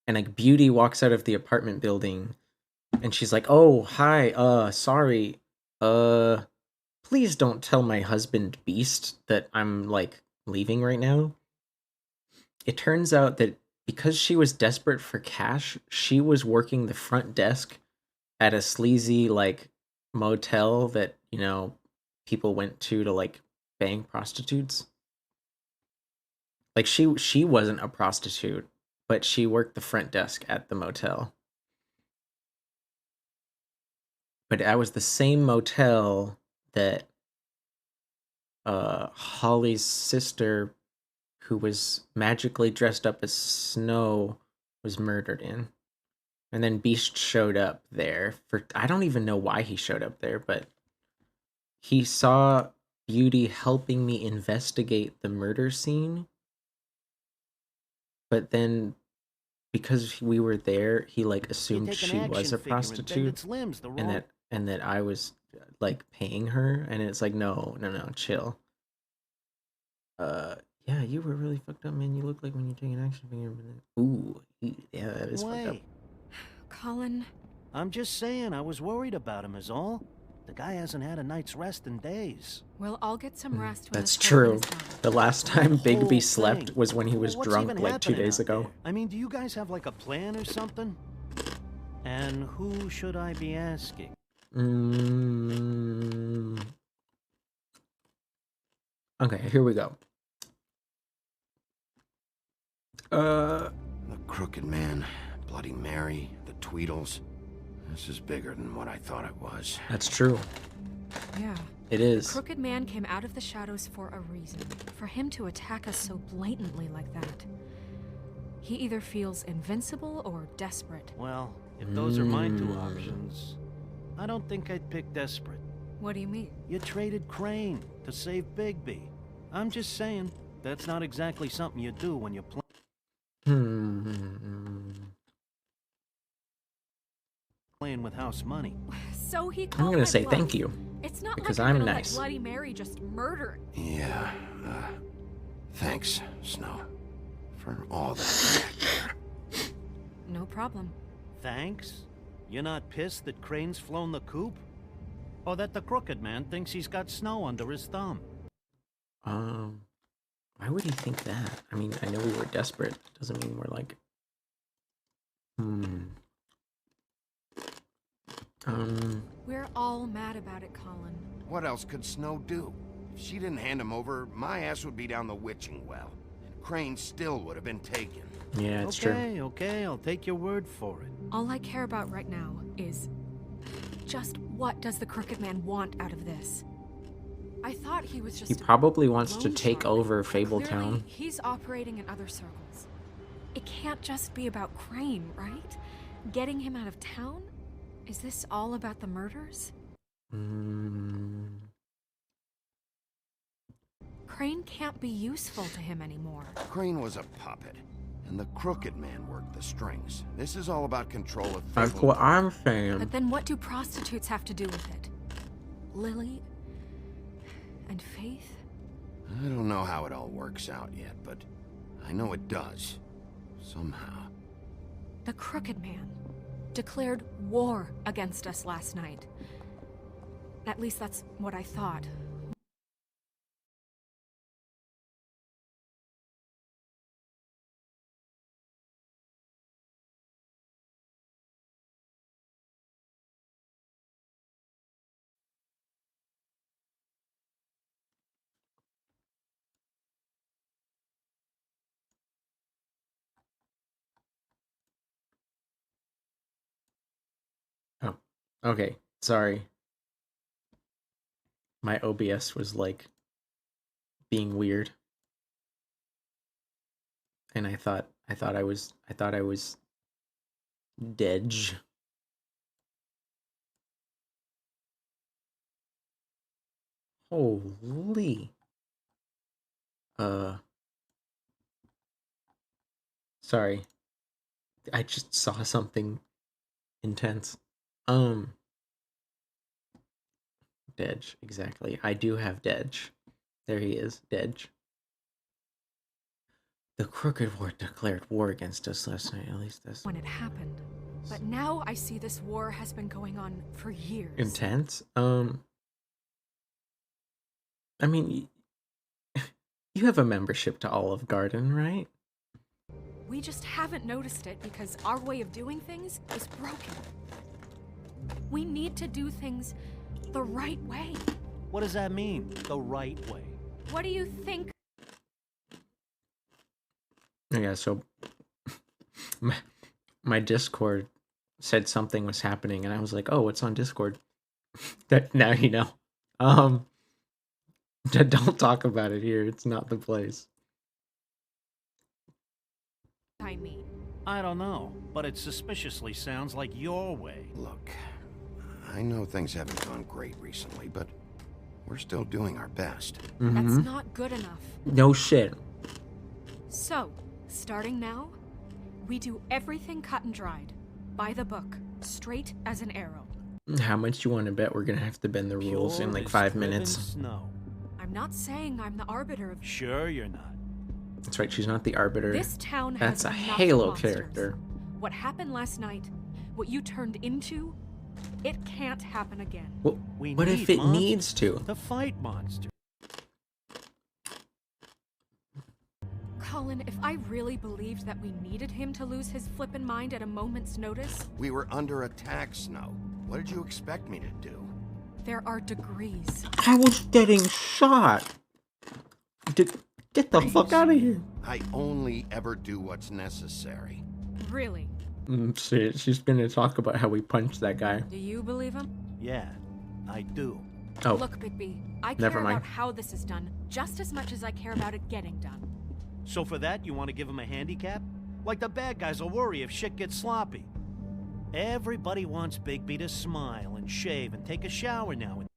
and, like, Beauty walks out of the apartment building, and she's like, oh, hi, sorry, please don't tell my husband Beast that I'm, like, leaving right now. It turns out that because she was desperate for cash, she was working the front desk at a sleazy, like, motel that, you know, people went to like, bang prostitutes. Like, she wasn't a prostitute, but she worked the front desk at the motel. But that was the same motel that Holly's sister, who was magically dressed up as Snow, was murdered in. And then Beast showed up there for... I don't even know why he showed up there, but he saw Beauty helping me investigate the murder scene. But then, because we were there, he, like, assumed she was a prostitute. And that I was, like, paying her. And it's like, no, chill. Yeah, you were really fucked up, man. You look like when you're taking action figure. Ooh, yeah, that is fucked up. Colin? I'm just saying, I was worried about him is all. The guy hasn't had a night's rest in days. Well, I'll get some rest when That's this true. is done. The last time Bigby whole slept thing. was when he was What's drunk even like 2 happening days out ago. there? I mean, do you guys have like a plan or something? And who should I be asking? Okay, here we go. The Crooked Man, Bloody Mary, the Tweedles. This is bigger than what I thought it was. That's true. Yeah. It is. The Crooked Man came out of the shadows for a reason. For him to attack us so blatantly like that. He either feels invincible or desperate. Well, if those are my two options, I don't think I'd pick desperate. What do you mean? You traded Crane to save Bigby. I'm just saying, that's not exactly something you do when you play. playing with house money. So he I'm called gonna my say bluff. thank you. It's not because like I'm I'm gonna nice. let Bloody Mary just murder. Yeah, thanks, Snow, for all that. No problem. Thanks? You're not pissed that Crane's flown the coop? Or that the Crooked Man thinks he's got Snow under his thumb? Why would he think that? I mean, I know we were desperate. Doesn't mean we're like... We're all mad about it, Colin. What else could Snow do? If she didn't hand him over, my ass would be down the witching well. And Crane still would have been taken. Yeah, it's true. Okay, I'll take your word for it. All I care about right now is just what does the Crooked Man want out of this? I thought he was just He probably wants to take over Clearly, Fabletown. he's operating in other circles. It can't just be about Crane, right? Getting him out of town? Is this all about the murders? Crane can't be useful to him anymore. Crane was a puppet, and the Crooked Man worked the strings. This is all about control of That's Fabletown. what I'm saying. But then what do prostitutes have to do with it? Lily? And Faith? I don't know how it all works out yet, but I know it does. Somehow. The Crooked Man declared war against us last night. At least that's what I thought. Oh, okay. Sorry. My OBS was like being weird. And I thought I was dead. Holy. Sorry. I just saw something intense. Dej, exactly. I do have Dej. There he is, Dej. The Crooked War declared war against us last night, at least that's... When it happened. But now I see this war has been going on for years. Intense? I mean, you have a membership to Olive Garden, right? We just haven't noticed it because our way of doing things is broken. We need to do things the right way. What does that mean, the right way? What do you think? Yeah, so my Discord said something was happening, and I was like, "Oh, what's on Discord?" Now you know. Don't talk about it here. It's not the place. I mean, I don't know, but it suspiciously sounds like your way. Look, I know things haven't gone great recently, but we're still doing our best. That's not good enough. No shit. So, starting now, we do everything cut and dried. By the book. Straight as an arrow. How much do you want to bet we're gonna have to bend the rules in like 5 minutes? Snow. I'm not saying I'm the arbiter of... Sure you're not. That's right, she's not the arbiter. This town has That's a enough Halo monsters. character. What happened last night, what you turned into, it can't happen again. Well, what if it needs to? To fight monsters. Colin, if I really believed that we needed him to lose his flippin' mind at a moment's notice... We were under attack, Snow. What did you expect me to do? There are degrees. I was getting shot. Get the fuck out of here. I only ever do what's necessary. Really? She's gonna talk about how we punched that guy. Do you believe him? Yeah, I do. Oh. Look, Bigby, I Never care mind. about how this is done just as much as I care about it getting done. So for that, you want to give him a handicap? Like the bad guys will worry if shit gets sloppy. Everybody wants Bigby to smile and shave and take a shower now and...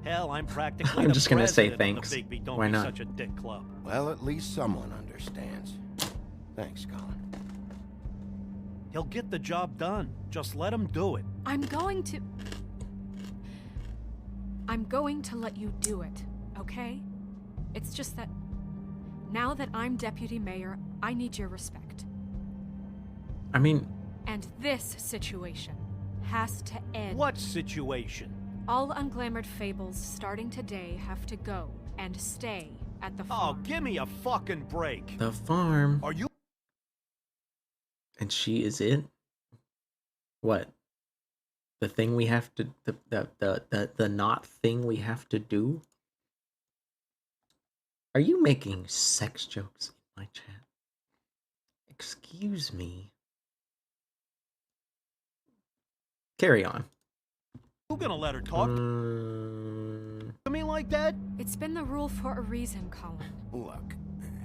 Hell, I'm practically I'm just gonna say president of thanks. the Bigby Don't Why Be not? Such a Dick Club. Well, at least someone understands. Thanks, Colin. He'll get the job done. Just let him do it. I'm going to let you do it, okay? It's just that now that I'm deputy mayor, I need your respect. I mean... And this situation has to end. What situation? All unglamored fables starting today have to go and stay at the farm. Oh, give me a fucking break. The farm. Are you... And she is it? What? The thing we have to... The not thing we have to do? Are you making sex jokes in my chat? Excuse me. Carry on. You gonna let her talk to me like that? It's been the rule for a reason, Colin. Look,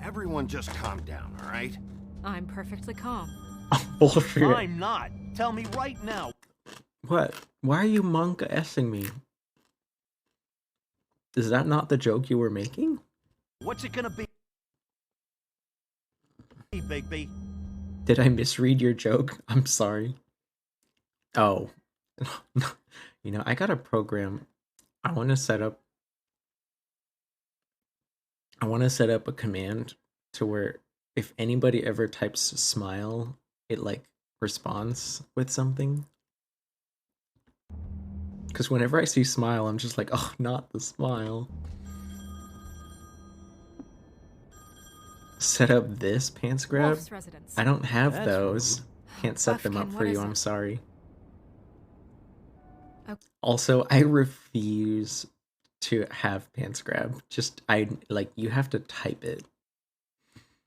everyone just calm down, all right? I'm perfectly calm. Bullshit. I'm not. Tell me right now. What? Why are you monk-essing me? Is that not the joke you were making? What's it gonna be, Bigby? Did I misread your joke? I'm sorry. Oh. You know, I got a program. I want to set up a command to where if anybody ever types smile, it like responds with something. Because whenever I see smile, I'm just like, oh, not the smile. Set up this pants grab? Wolf's residence. I don't have That's those. rude. Can't set them up Buffkin, for what you, is I'm it? sorry. Okay. Also, I refuse to have pants grab. Just, you have to type it.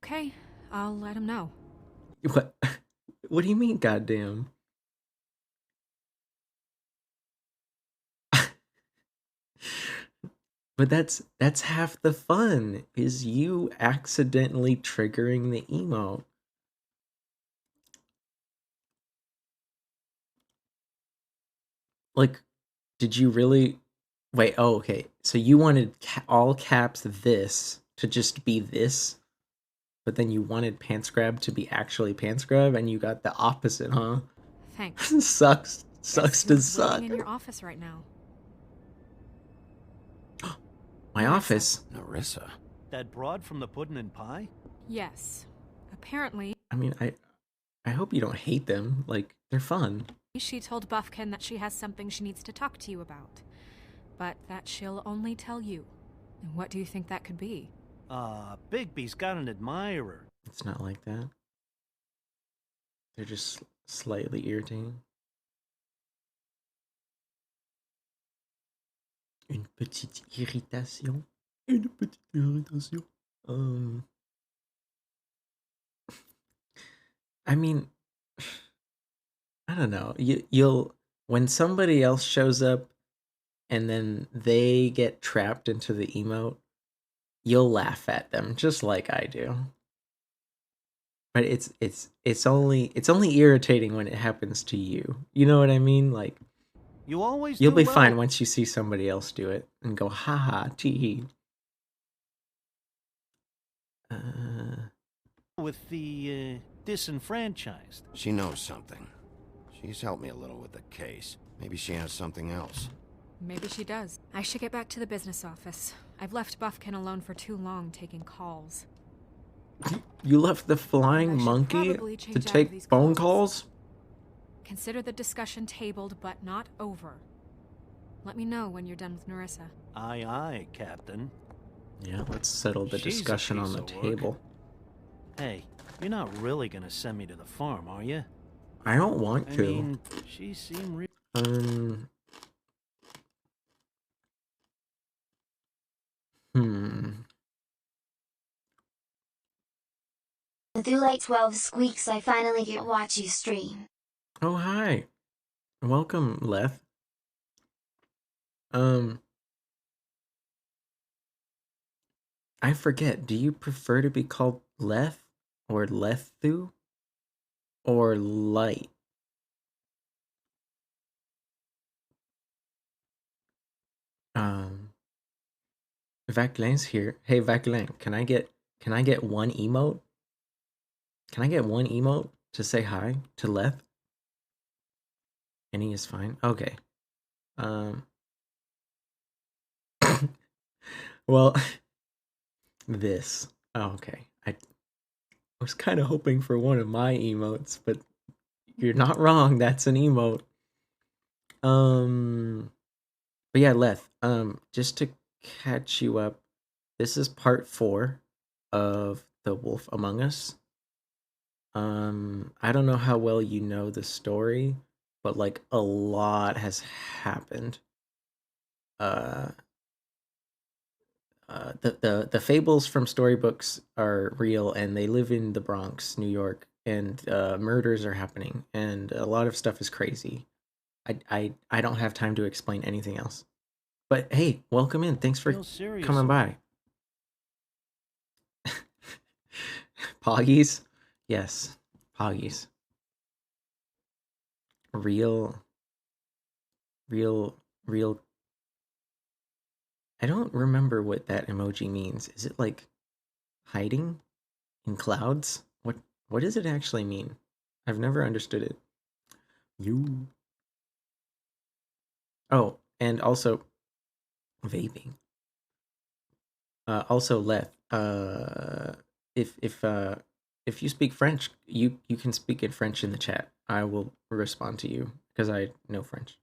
Okay, I'll let him know. What? What do you mean, goddamn? But that's half the fun, is you accidentally triggering the emote. Like, did you really... Wait, oh, okay. So you wanted all caps this to just be this, but then you wanted pants grab to be actually pants grab, and you got the opposite, huh? Thanks. Sucks Guess to who's suck. waiting in your office right now? My office. Nerissa. That broad from the pudding and pie? Yes. Apparently, I mean, I hope you don't hate them. Like, they're fun. she told Buffkin that she has something she needs to talk to you about, but that she'll only tell you. And what do you think that could be? Bigby's got an admirer. It's not like that. They're just slightly irritating. Une petite irritation. Une petite irritation. I mean, I don't know. You'll when somebody else shows up and then they get trapped into the emote, you'll laugh at them just like I do. But it's only irritating when it happens to you. You know what I mean? Like, You always you'll do be well fine once you see somebody else do it and go, haha, tee. with the disenfranchised. She knows something. She's helped me a little with the case. Maybe she has something else. Maybe she does. I should get back to the business office. I've left Buffkin alone for too long taking calls. You left the flying I should monkey probably to change out of take these phone calls. calls? Consider the discussion tabled but not over. Let me know when you're done with Nerissa. Aye, aye, Captain. Yeah, let's settle the She's a discussion on piece the of work. table. Hey, you're not really gonna send me to the farm, are you? I don't want I to. mean, she seemed real. Through 12 squeaks, I finally get to watch you stream. Oh, hi. Welcome, Leth. I forget, do you prefer to be called Leth or Lethu or Light? Vaclin's here. Hey, Vaclin, can I get one emote? Can I get one emote? to say hi to Leth? Any is fine. Okay. Well, this. Oh, okay. I was kind of hoping for one of my emotes, but you're not wrong. That's an emote. But yeah, Leth. Just to catch you up, this is part 4 of The Wolf Among Us. I don't know how well you know the story, but like a lot has happened. The fables from storybooks are real, and they live in the Bronx, New York, and murders are happening, and a lot of stuff is crazy. I don't have time to explain anything else. But hey, welcome in. Thanks for coming by. Poggies? Yes, Poggies. Real. I don't remember what that emoji means. Is it like hiding in clouds? What does it actually mean? I've never understood it. You. Oh, and also vaping. Also Leth. If you speak French, you can speak in French in the chat. I will respond to you because I know French.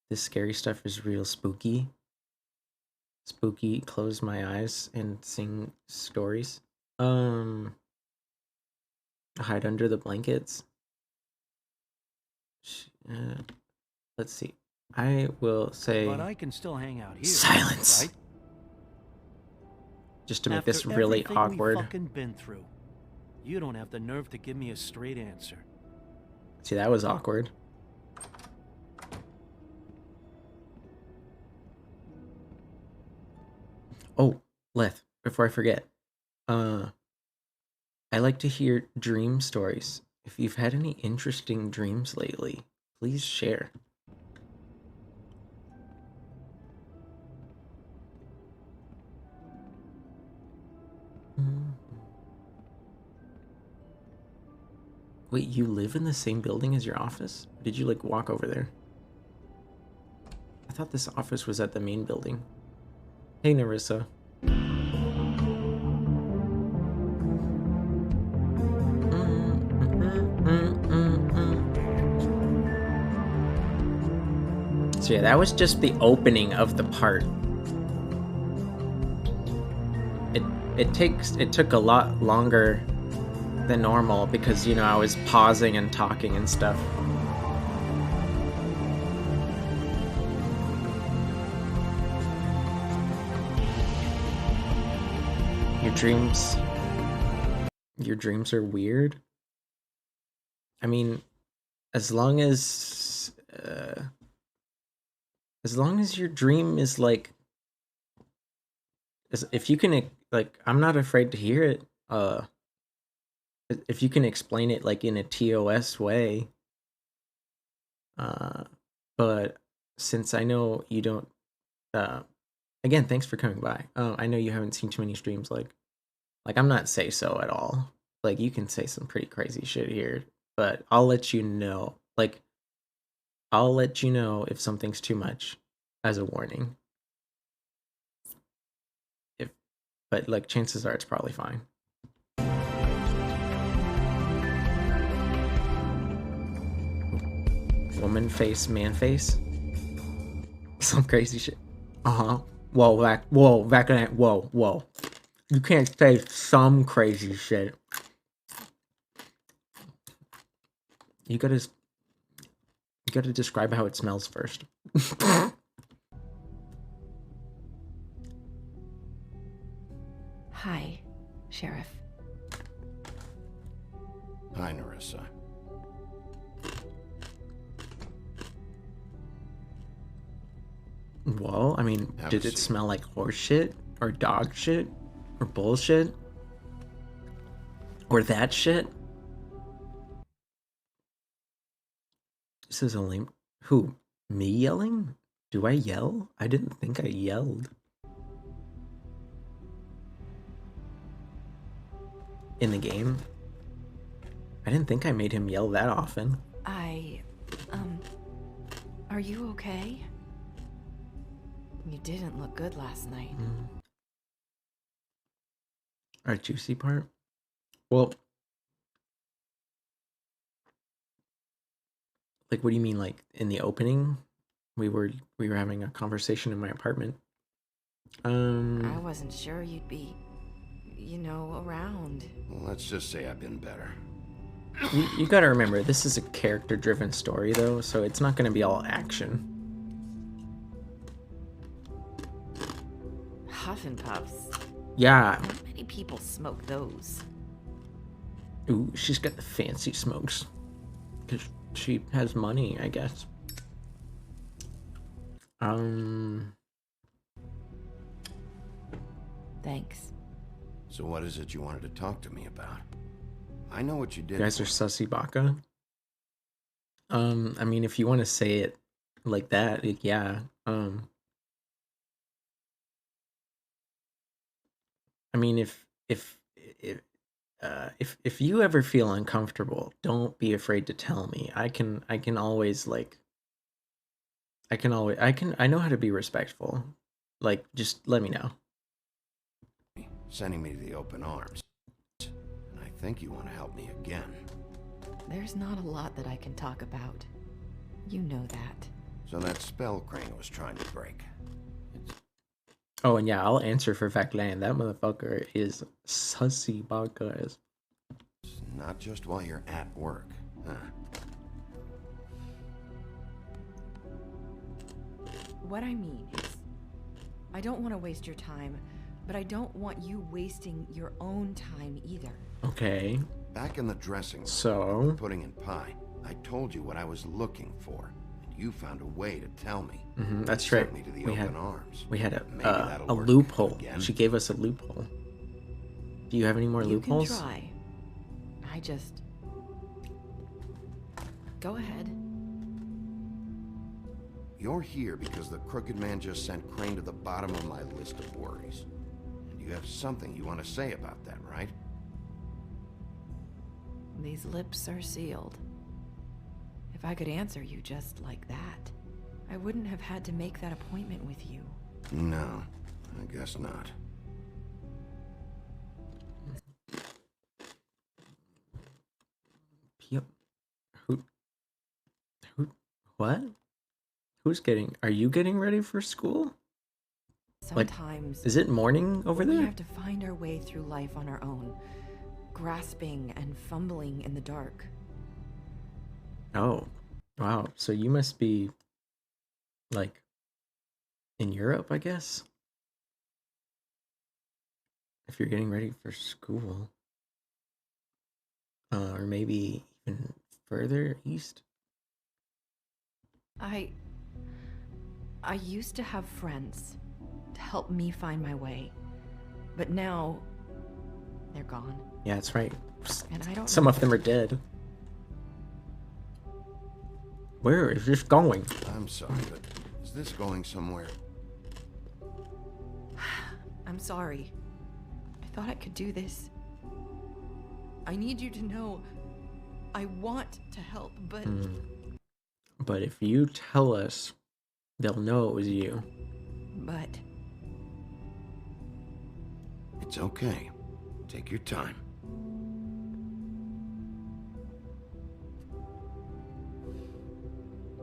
This scary stuff is real spooky. Spooky, close my eyes and sing stories. Hide under the blankets. Let's see. I will say. But I can still hang out here. Silence. Right? Just to make After this really awkward. We've fucking been through, you don't have the nerve to give me a straight answer. See, that was awkward. Oh, Leth, before I forget, I like to hear dream stories. If you've had any interesting dreams lately, please share. Wait, you live in the same building as your office? Did you, like, walk over there? I thought this office was at the main building. Hey, Nerissa. So yeah, that was just the opening of the part. It took a lot longer than normal because, you know, I was pausing and talking and stuff. Your dreams are weird. I mean, as long as your dream is like, if you can, like, I'm not afraid to hear it. If you can explain it like in a TOS way. But since I know you don't, again, thanks for coming by. I know you haven't seen too many streams. Like I'm not say so at all. Like, you can say some pretty crazy shit here, but I'll let you know. Like, I'll let you know if something's too much as a warning. But like, chances are it's probably fine. Woman face, man face. Some crazy shit. Whoa, back in that. Whoa. You can't say some crazy shit. You gotta describe how it smells first. Hi, Sheriff. Hi, Nerissa. Well, I mean, did it smell like horse shit? Or dog shit? Or bullshit? Or that shit? This is a lame... Who? Me yelling? Do I yell? I didn't think I yelled. In the game? I didn't think I made him yell that often. Are you okay? You didn't look good last night. Our juicy part? Well, like, what do you mean? Like, in the opening, we were having a conversation in my apartment. I wasn't sure you'd be, around. Well, let's just say I've been better. You gotta remember, this is a character-driven story, though, so it's not gonna be all action. Huff and Puffs. Yeah. Not many people smoke those. Ooh, she's got the fancy smokes. 'Cause she has money, I guess. Thanks. So what is it you wanted to talk to me about? I know what you did. You guys are sussy baka? I mean, if you want to say it like that, yeah. I mean, if you ever feel uncomfortable, don't be afraid to tell me. I always like. I know how to be respectful. Like, just let me know. Sending me to the open arms. And I think you want to help me again. There's not a lot that I can talk about. You know that. So that spell Crane was trying to break. Oh, and yeah, I'll answer for Vaclan. That motherfucker is sussy baka. Not just while you're at work, huh? What I mean is, I don't want to waste your time, but I don't want you wasting your own time either. Okay. Back in the dressing room, so putting in pie, I told you what I was looking for, and you found a way to tell me. That's You right. sent me to the open arms. We had Maybe a loophole. She gave us a loophole. Do you have any more loopholes? You can try. I just... Go ahead. You're here because the Crooked Man just sent Crane to the bottom of my list of worries. And you have something you want to say about that, right? These lips are sealed. If I could answer you just like that, I wouldn't have had to make that appointment with you. No, I guess not. Yep. What? Are you getting ready for school? Sometimes... Like, is it morning over there? We have to find our way through life on our own, grasping and fumbling in the dark. Oh, wow. So you must be, like, in Europe, I guess? If you're getting ready for school. Or maybe even further east? I used to have friends to help me find my way, but now they're gone. Yeah, that's right. And I don't Some know. of them are dead. Where is this going? I'm sorry, but is this going somewhere? I'm sorry. I thought I could do this. I need you to know I want to help, but... But if you tell us, they'll know it was you. But... It's okay. Take your time.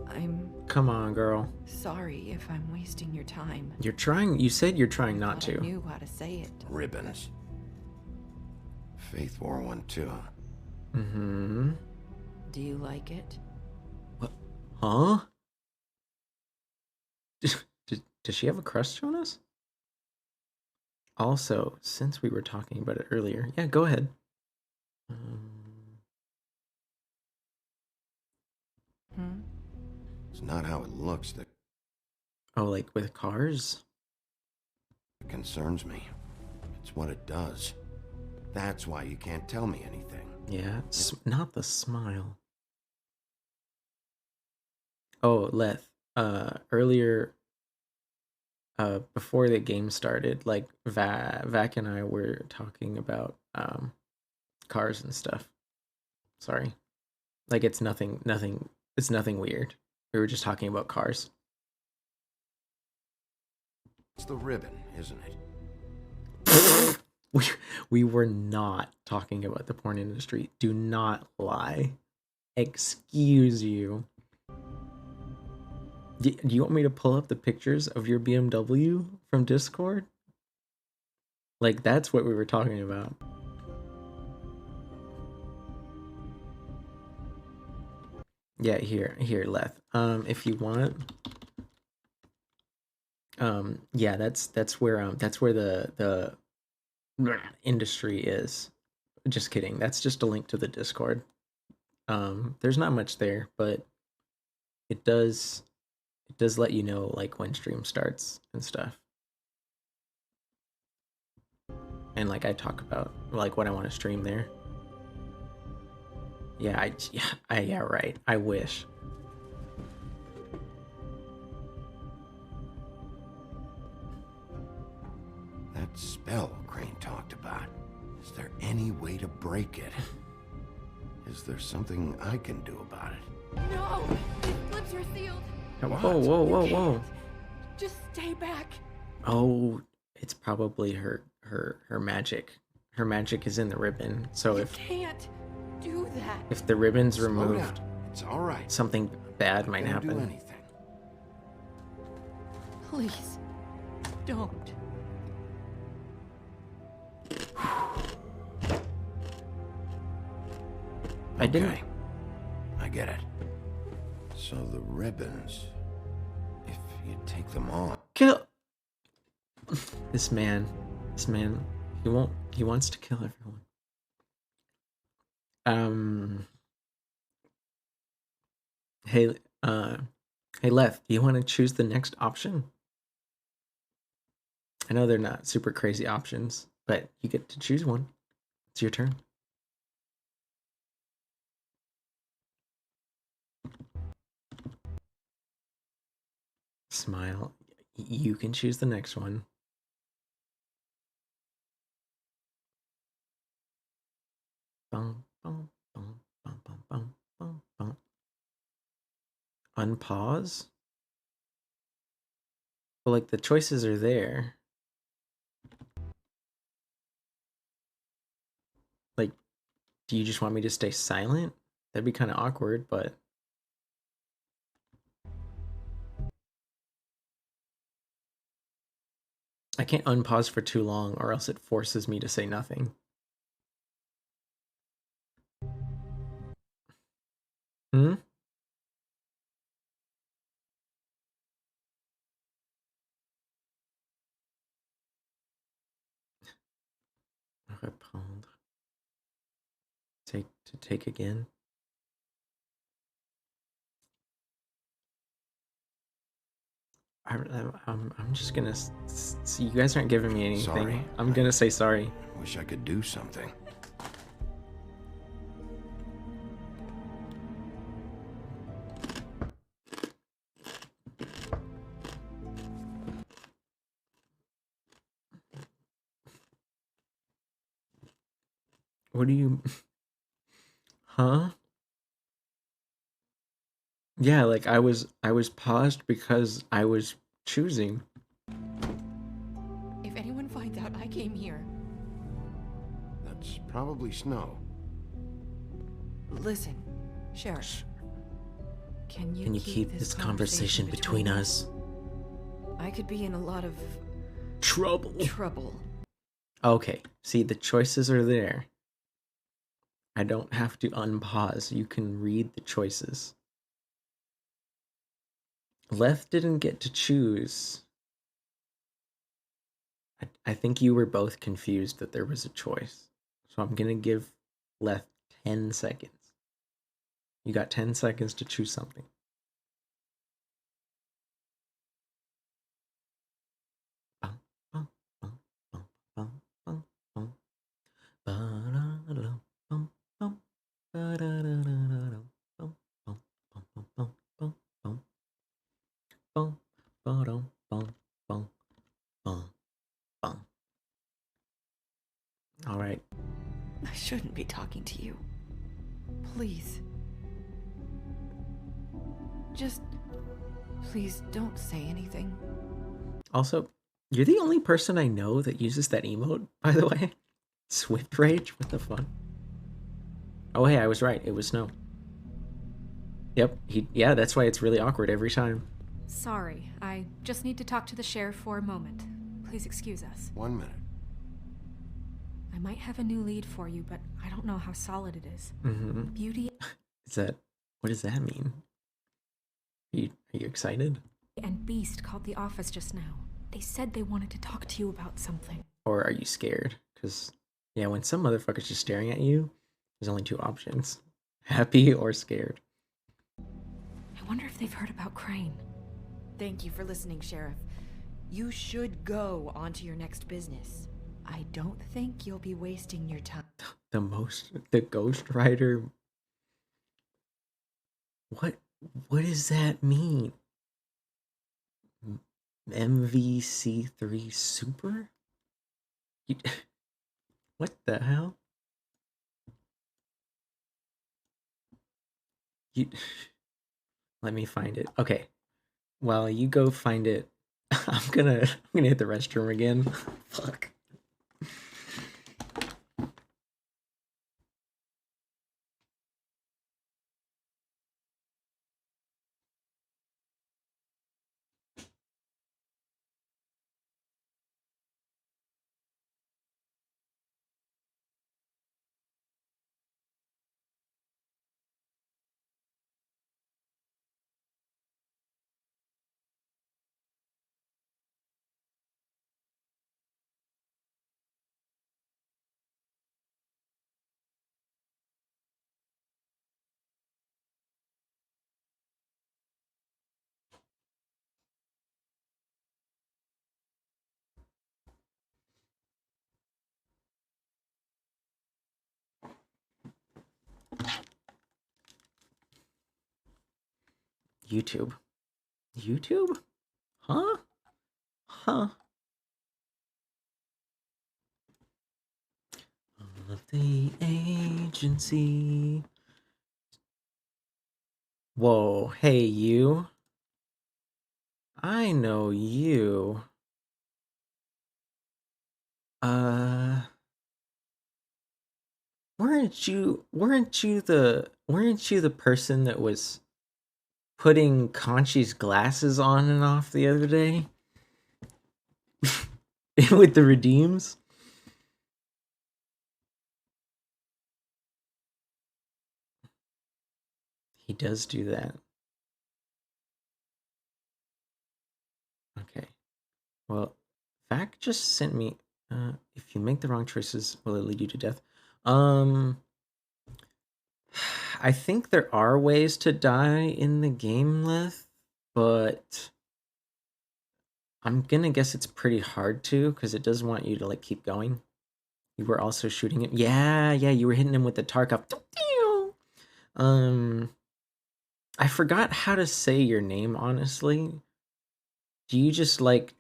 I'm... Come on, girl. sorry if I'm wasting your time. You're trying. You said you're trying not I to. knew how to say it. Ribbons. Faith 412. Mm-hmm. Do you like it? What? Huh? Does she have a crush on us? Also, since we were talking about it earlier, yeah, go ahead. It's not how it looks that Oh, like with cars? concerns me. It's what it does. That's why you can't tell me anything. Yeah, it's not the smile. Oh, Leth, earlier, before the game started, like, Vac and I were talking about, cars and stuff. Sorry. Like it's nothing weird. We were just talking about cars. It's the ribbon, isn't it? We were not talking about the porn industry. Do not lie. Excuse you. Do you want me to pull up the pictures of your BMW from Discord? Like, that's what we were talking about. Yeah, here, Leth. If you want, yeah, that's where the industry is. Just kidding. That's just a link to the Discord. There's not much there, but it does let you know like when stream starts and stuff. And like I talk about like what I want to stream there. Yeah, yeah, right. I wish. That spell Crane talked about. Is there any way to break it? Is there something I can do about it? No! These lips are sealed! Whoa. Just stay back. Oh, it's probably her magic. Her magic is in the ribbon. So You can't do that. if the ribbon's Slow removed, down. It's all right. something bad might Don't do happen. anything. Please, don't. I didn't. Okay. I get it. So the ribbons, if you take them off. Kill this man. He wants to kill everyone. Hey Leth, do you want to choose the next option? I know they're not super crazy options, but you get to choose one. It's your turn. Smile. You can choose the next one. Bum, bum, bum, bum, bum, bum, bum, bum. Unpause? Well, like the choices are there. Like, do you just want me to stay silent? That'd be kind of awkward, but... I can't unpause for too long or else it forces me to say nothing. Hmm? Répondre. Take again. I'm just gonna see. You guys aren't giving me anything. Sorry. I'm gonna say sorry. Wish I could do something. What do you... Huh? Yeah, like I was paused because I was choosing. If anyone finds out I came here... That's probably Snow. Listen, Sheriff. Can you keep this conversation between us? I could be in a lot of... Trouble. Okay, see, the choices are there. I don't have to unpause. You can read the choices. Leth didn't get to choose. I think you were both confused that there was a choice. So I'm gonna give Leth 10 seconds. You got 10 seconds to choose something. All right. I shouldn't be talking to you. Please. Just... please don't say anything. Also, you're the only person I know that uses that emote, by the way. Swift Rage? What the fuck? Oh, hey, I was right. It was Snow. Yep, yeah, that's why it's really awkward every time. Sorry, I just need to talk to the sheriff for a moment. Please excuse us. 1 minute. I might have a new lead for you, but I don't know how solid it is. Mm-hmm. Beauty... What does that mean? Are you excited? And Beast called the office just now. They said they wanted to talk to you about something. Or are you scared? Because, yeah, when some motherfucker's just staring at you, there's only two options. Happy or scared. I wonder if they've heard about Crane. Thank you for listening, Sheriff. You should go on to your next business. I don't think you'll be wasting your time. The Ghost Rider... What does that mean? MVC3 Super? What the hell? Let me find it. Okay. While you go find it, I'm gonna hit the restroom again. Fuck. YouTube? Huh? All of the agency. Whoa, hey you. I know you. Weren't you the person that was putting Conchi's glasses on and off the other day? With the redeems? He does do that. Okay. Well, Vac just sent me... if you make the wrong choices, will it lead you to death? I think there are ways to die in the game, Leth, but I'm gonna guess it's pretty hard to, because it does want you to, like, keep going. You were also shooting him. Yeah, you were hitting him with the Tarkov. I forgot how to say your name, honestly. Do you just like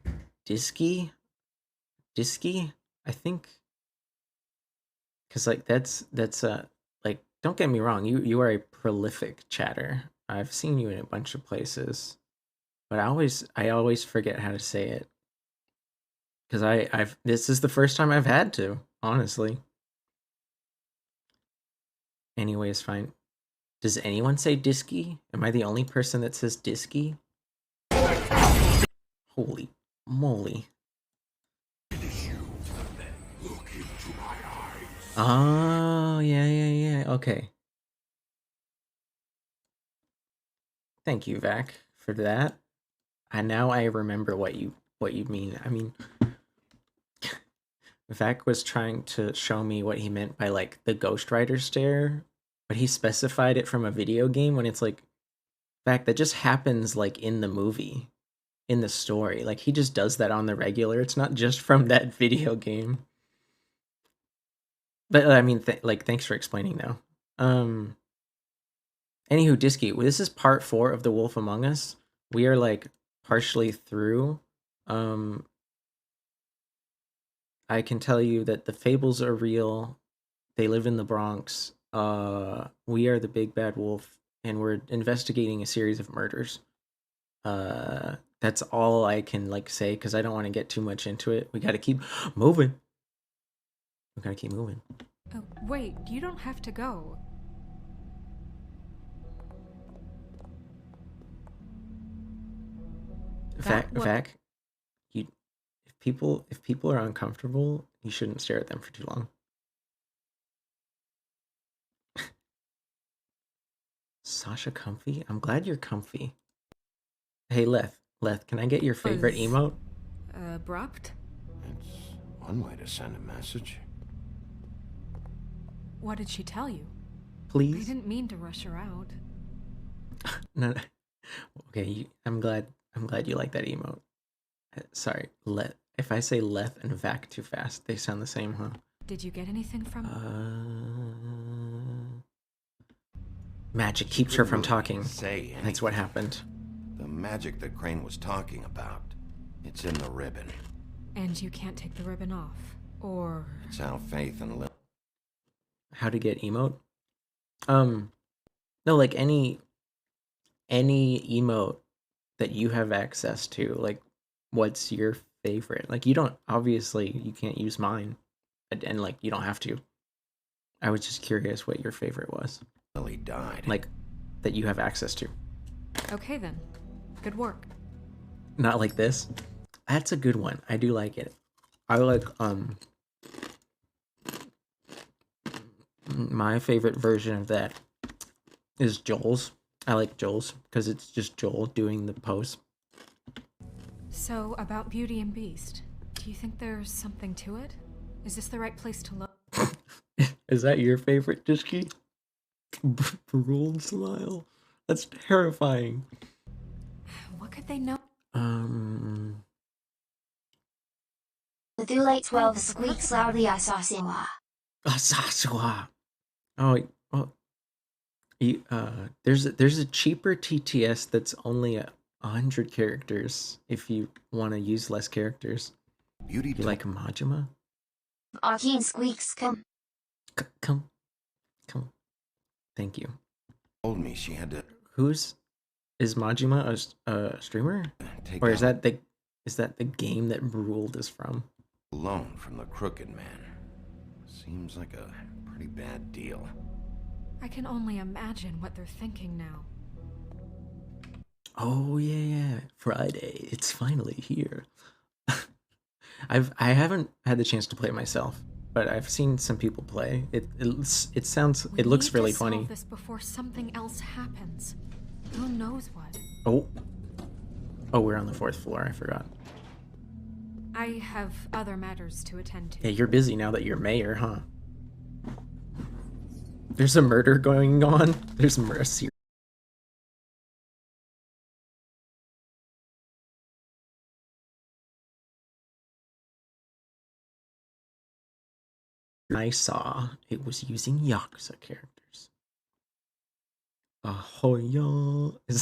Disky? I think. Because, like, that's like, don't get me wrong, you are a prolific chatter. I've seen you in a bunch of places, but I always forget how to say it. Because this is the first time I've had to, honestly. Anyway, it's fine. Does anyone say Disky? Am I the only person that says Disky? Holy moly. Oh, yeah. Okay. Thank you, Vac, for that. And now I remember what you mean. I mean, Vac was trying to show me what he meant by, like, the Ghost Rider stare, but he specified it from a video game when it's like, Vac, that just happens, like, in the movie, in the story. Like, he just does that on the regular. It's not just from that video game. But, I mean, thanks for explaining, though. Anywho, Disky, this is part 4 of The Wolf Among Us. We are, like, partially through. I can tell you that the fables are real. They live in the Bronx. we are the big bad wolf, and we're investigating a series of murders. That's all I can like say because I don't want to get too much into it. We got to keep moving. We got to keep moving. Wait, you don't have to go. Vac, if people are uncomfortable, you shouldn't stare at them for too long. Sasha comfy? I'm glad you're comfy. Hey, Leth, can I get your favorite emote? Abrupt? It's one way to send a message. What did she tell you? Please? I didn't mean to rush her out. No. Okay, I'm glad you like that emote. Sorry, if I say Leth and Vac too fast, they sound the same, huh? Did you get anything from magic keeps her from talking. That's what happened. The magic that Crane was talking about. It's in the ribbon. And you can't take the ribbon off, or... It's how Faith and How to get emote? No, like any emote that you have access to, like, what's your favorite? Like, you can't use mine, and like, you don't have to. I was just curious what your favorite was. Lily died. Like, that you have access to. Okay then. Good work. Not like this. That's a good one. I do like it. I like, my favorite version of that is Joel's. I like Joel's because it's just Joel doing the pose. So, about Beauty and Beast, do you think there's something to it? Is this the right place to look? Is that your favorite, Dishki? Ruled smile? That's terrifying. What could they know? Cthulhu 12 squeaks loudly Asasiwa. Asasiwa. Oh, well, there's a cheaper TTS that's only 100 characters if you want to use less characters. You like Majima? Arcane squeaks come. Come. Thank you. Told me she had to. Is Majima a streamer? Or is that the game that Ruled is from? Loan from the Crooked Man. Seems like a pretty bad deal. I can only imagine what they're thinking now. Oh yeah. Friday. It's finally here. I haven't had the chance to play it myself, but I've seen some people play. It looks really funny. Solve this before something else happens. Who knows what? Oh, we're on the 4th floor. I forgot. I have other matters to attend to. Yeah, you're busy now that you're mayor, huh? There's a murder going on. There's a serious. I saw it was using Yakuza characters. Ahoy,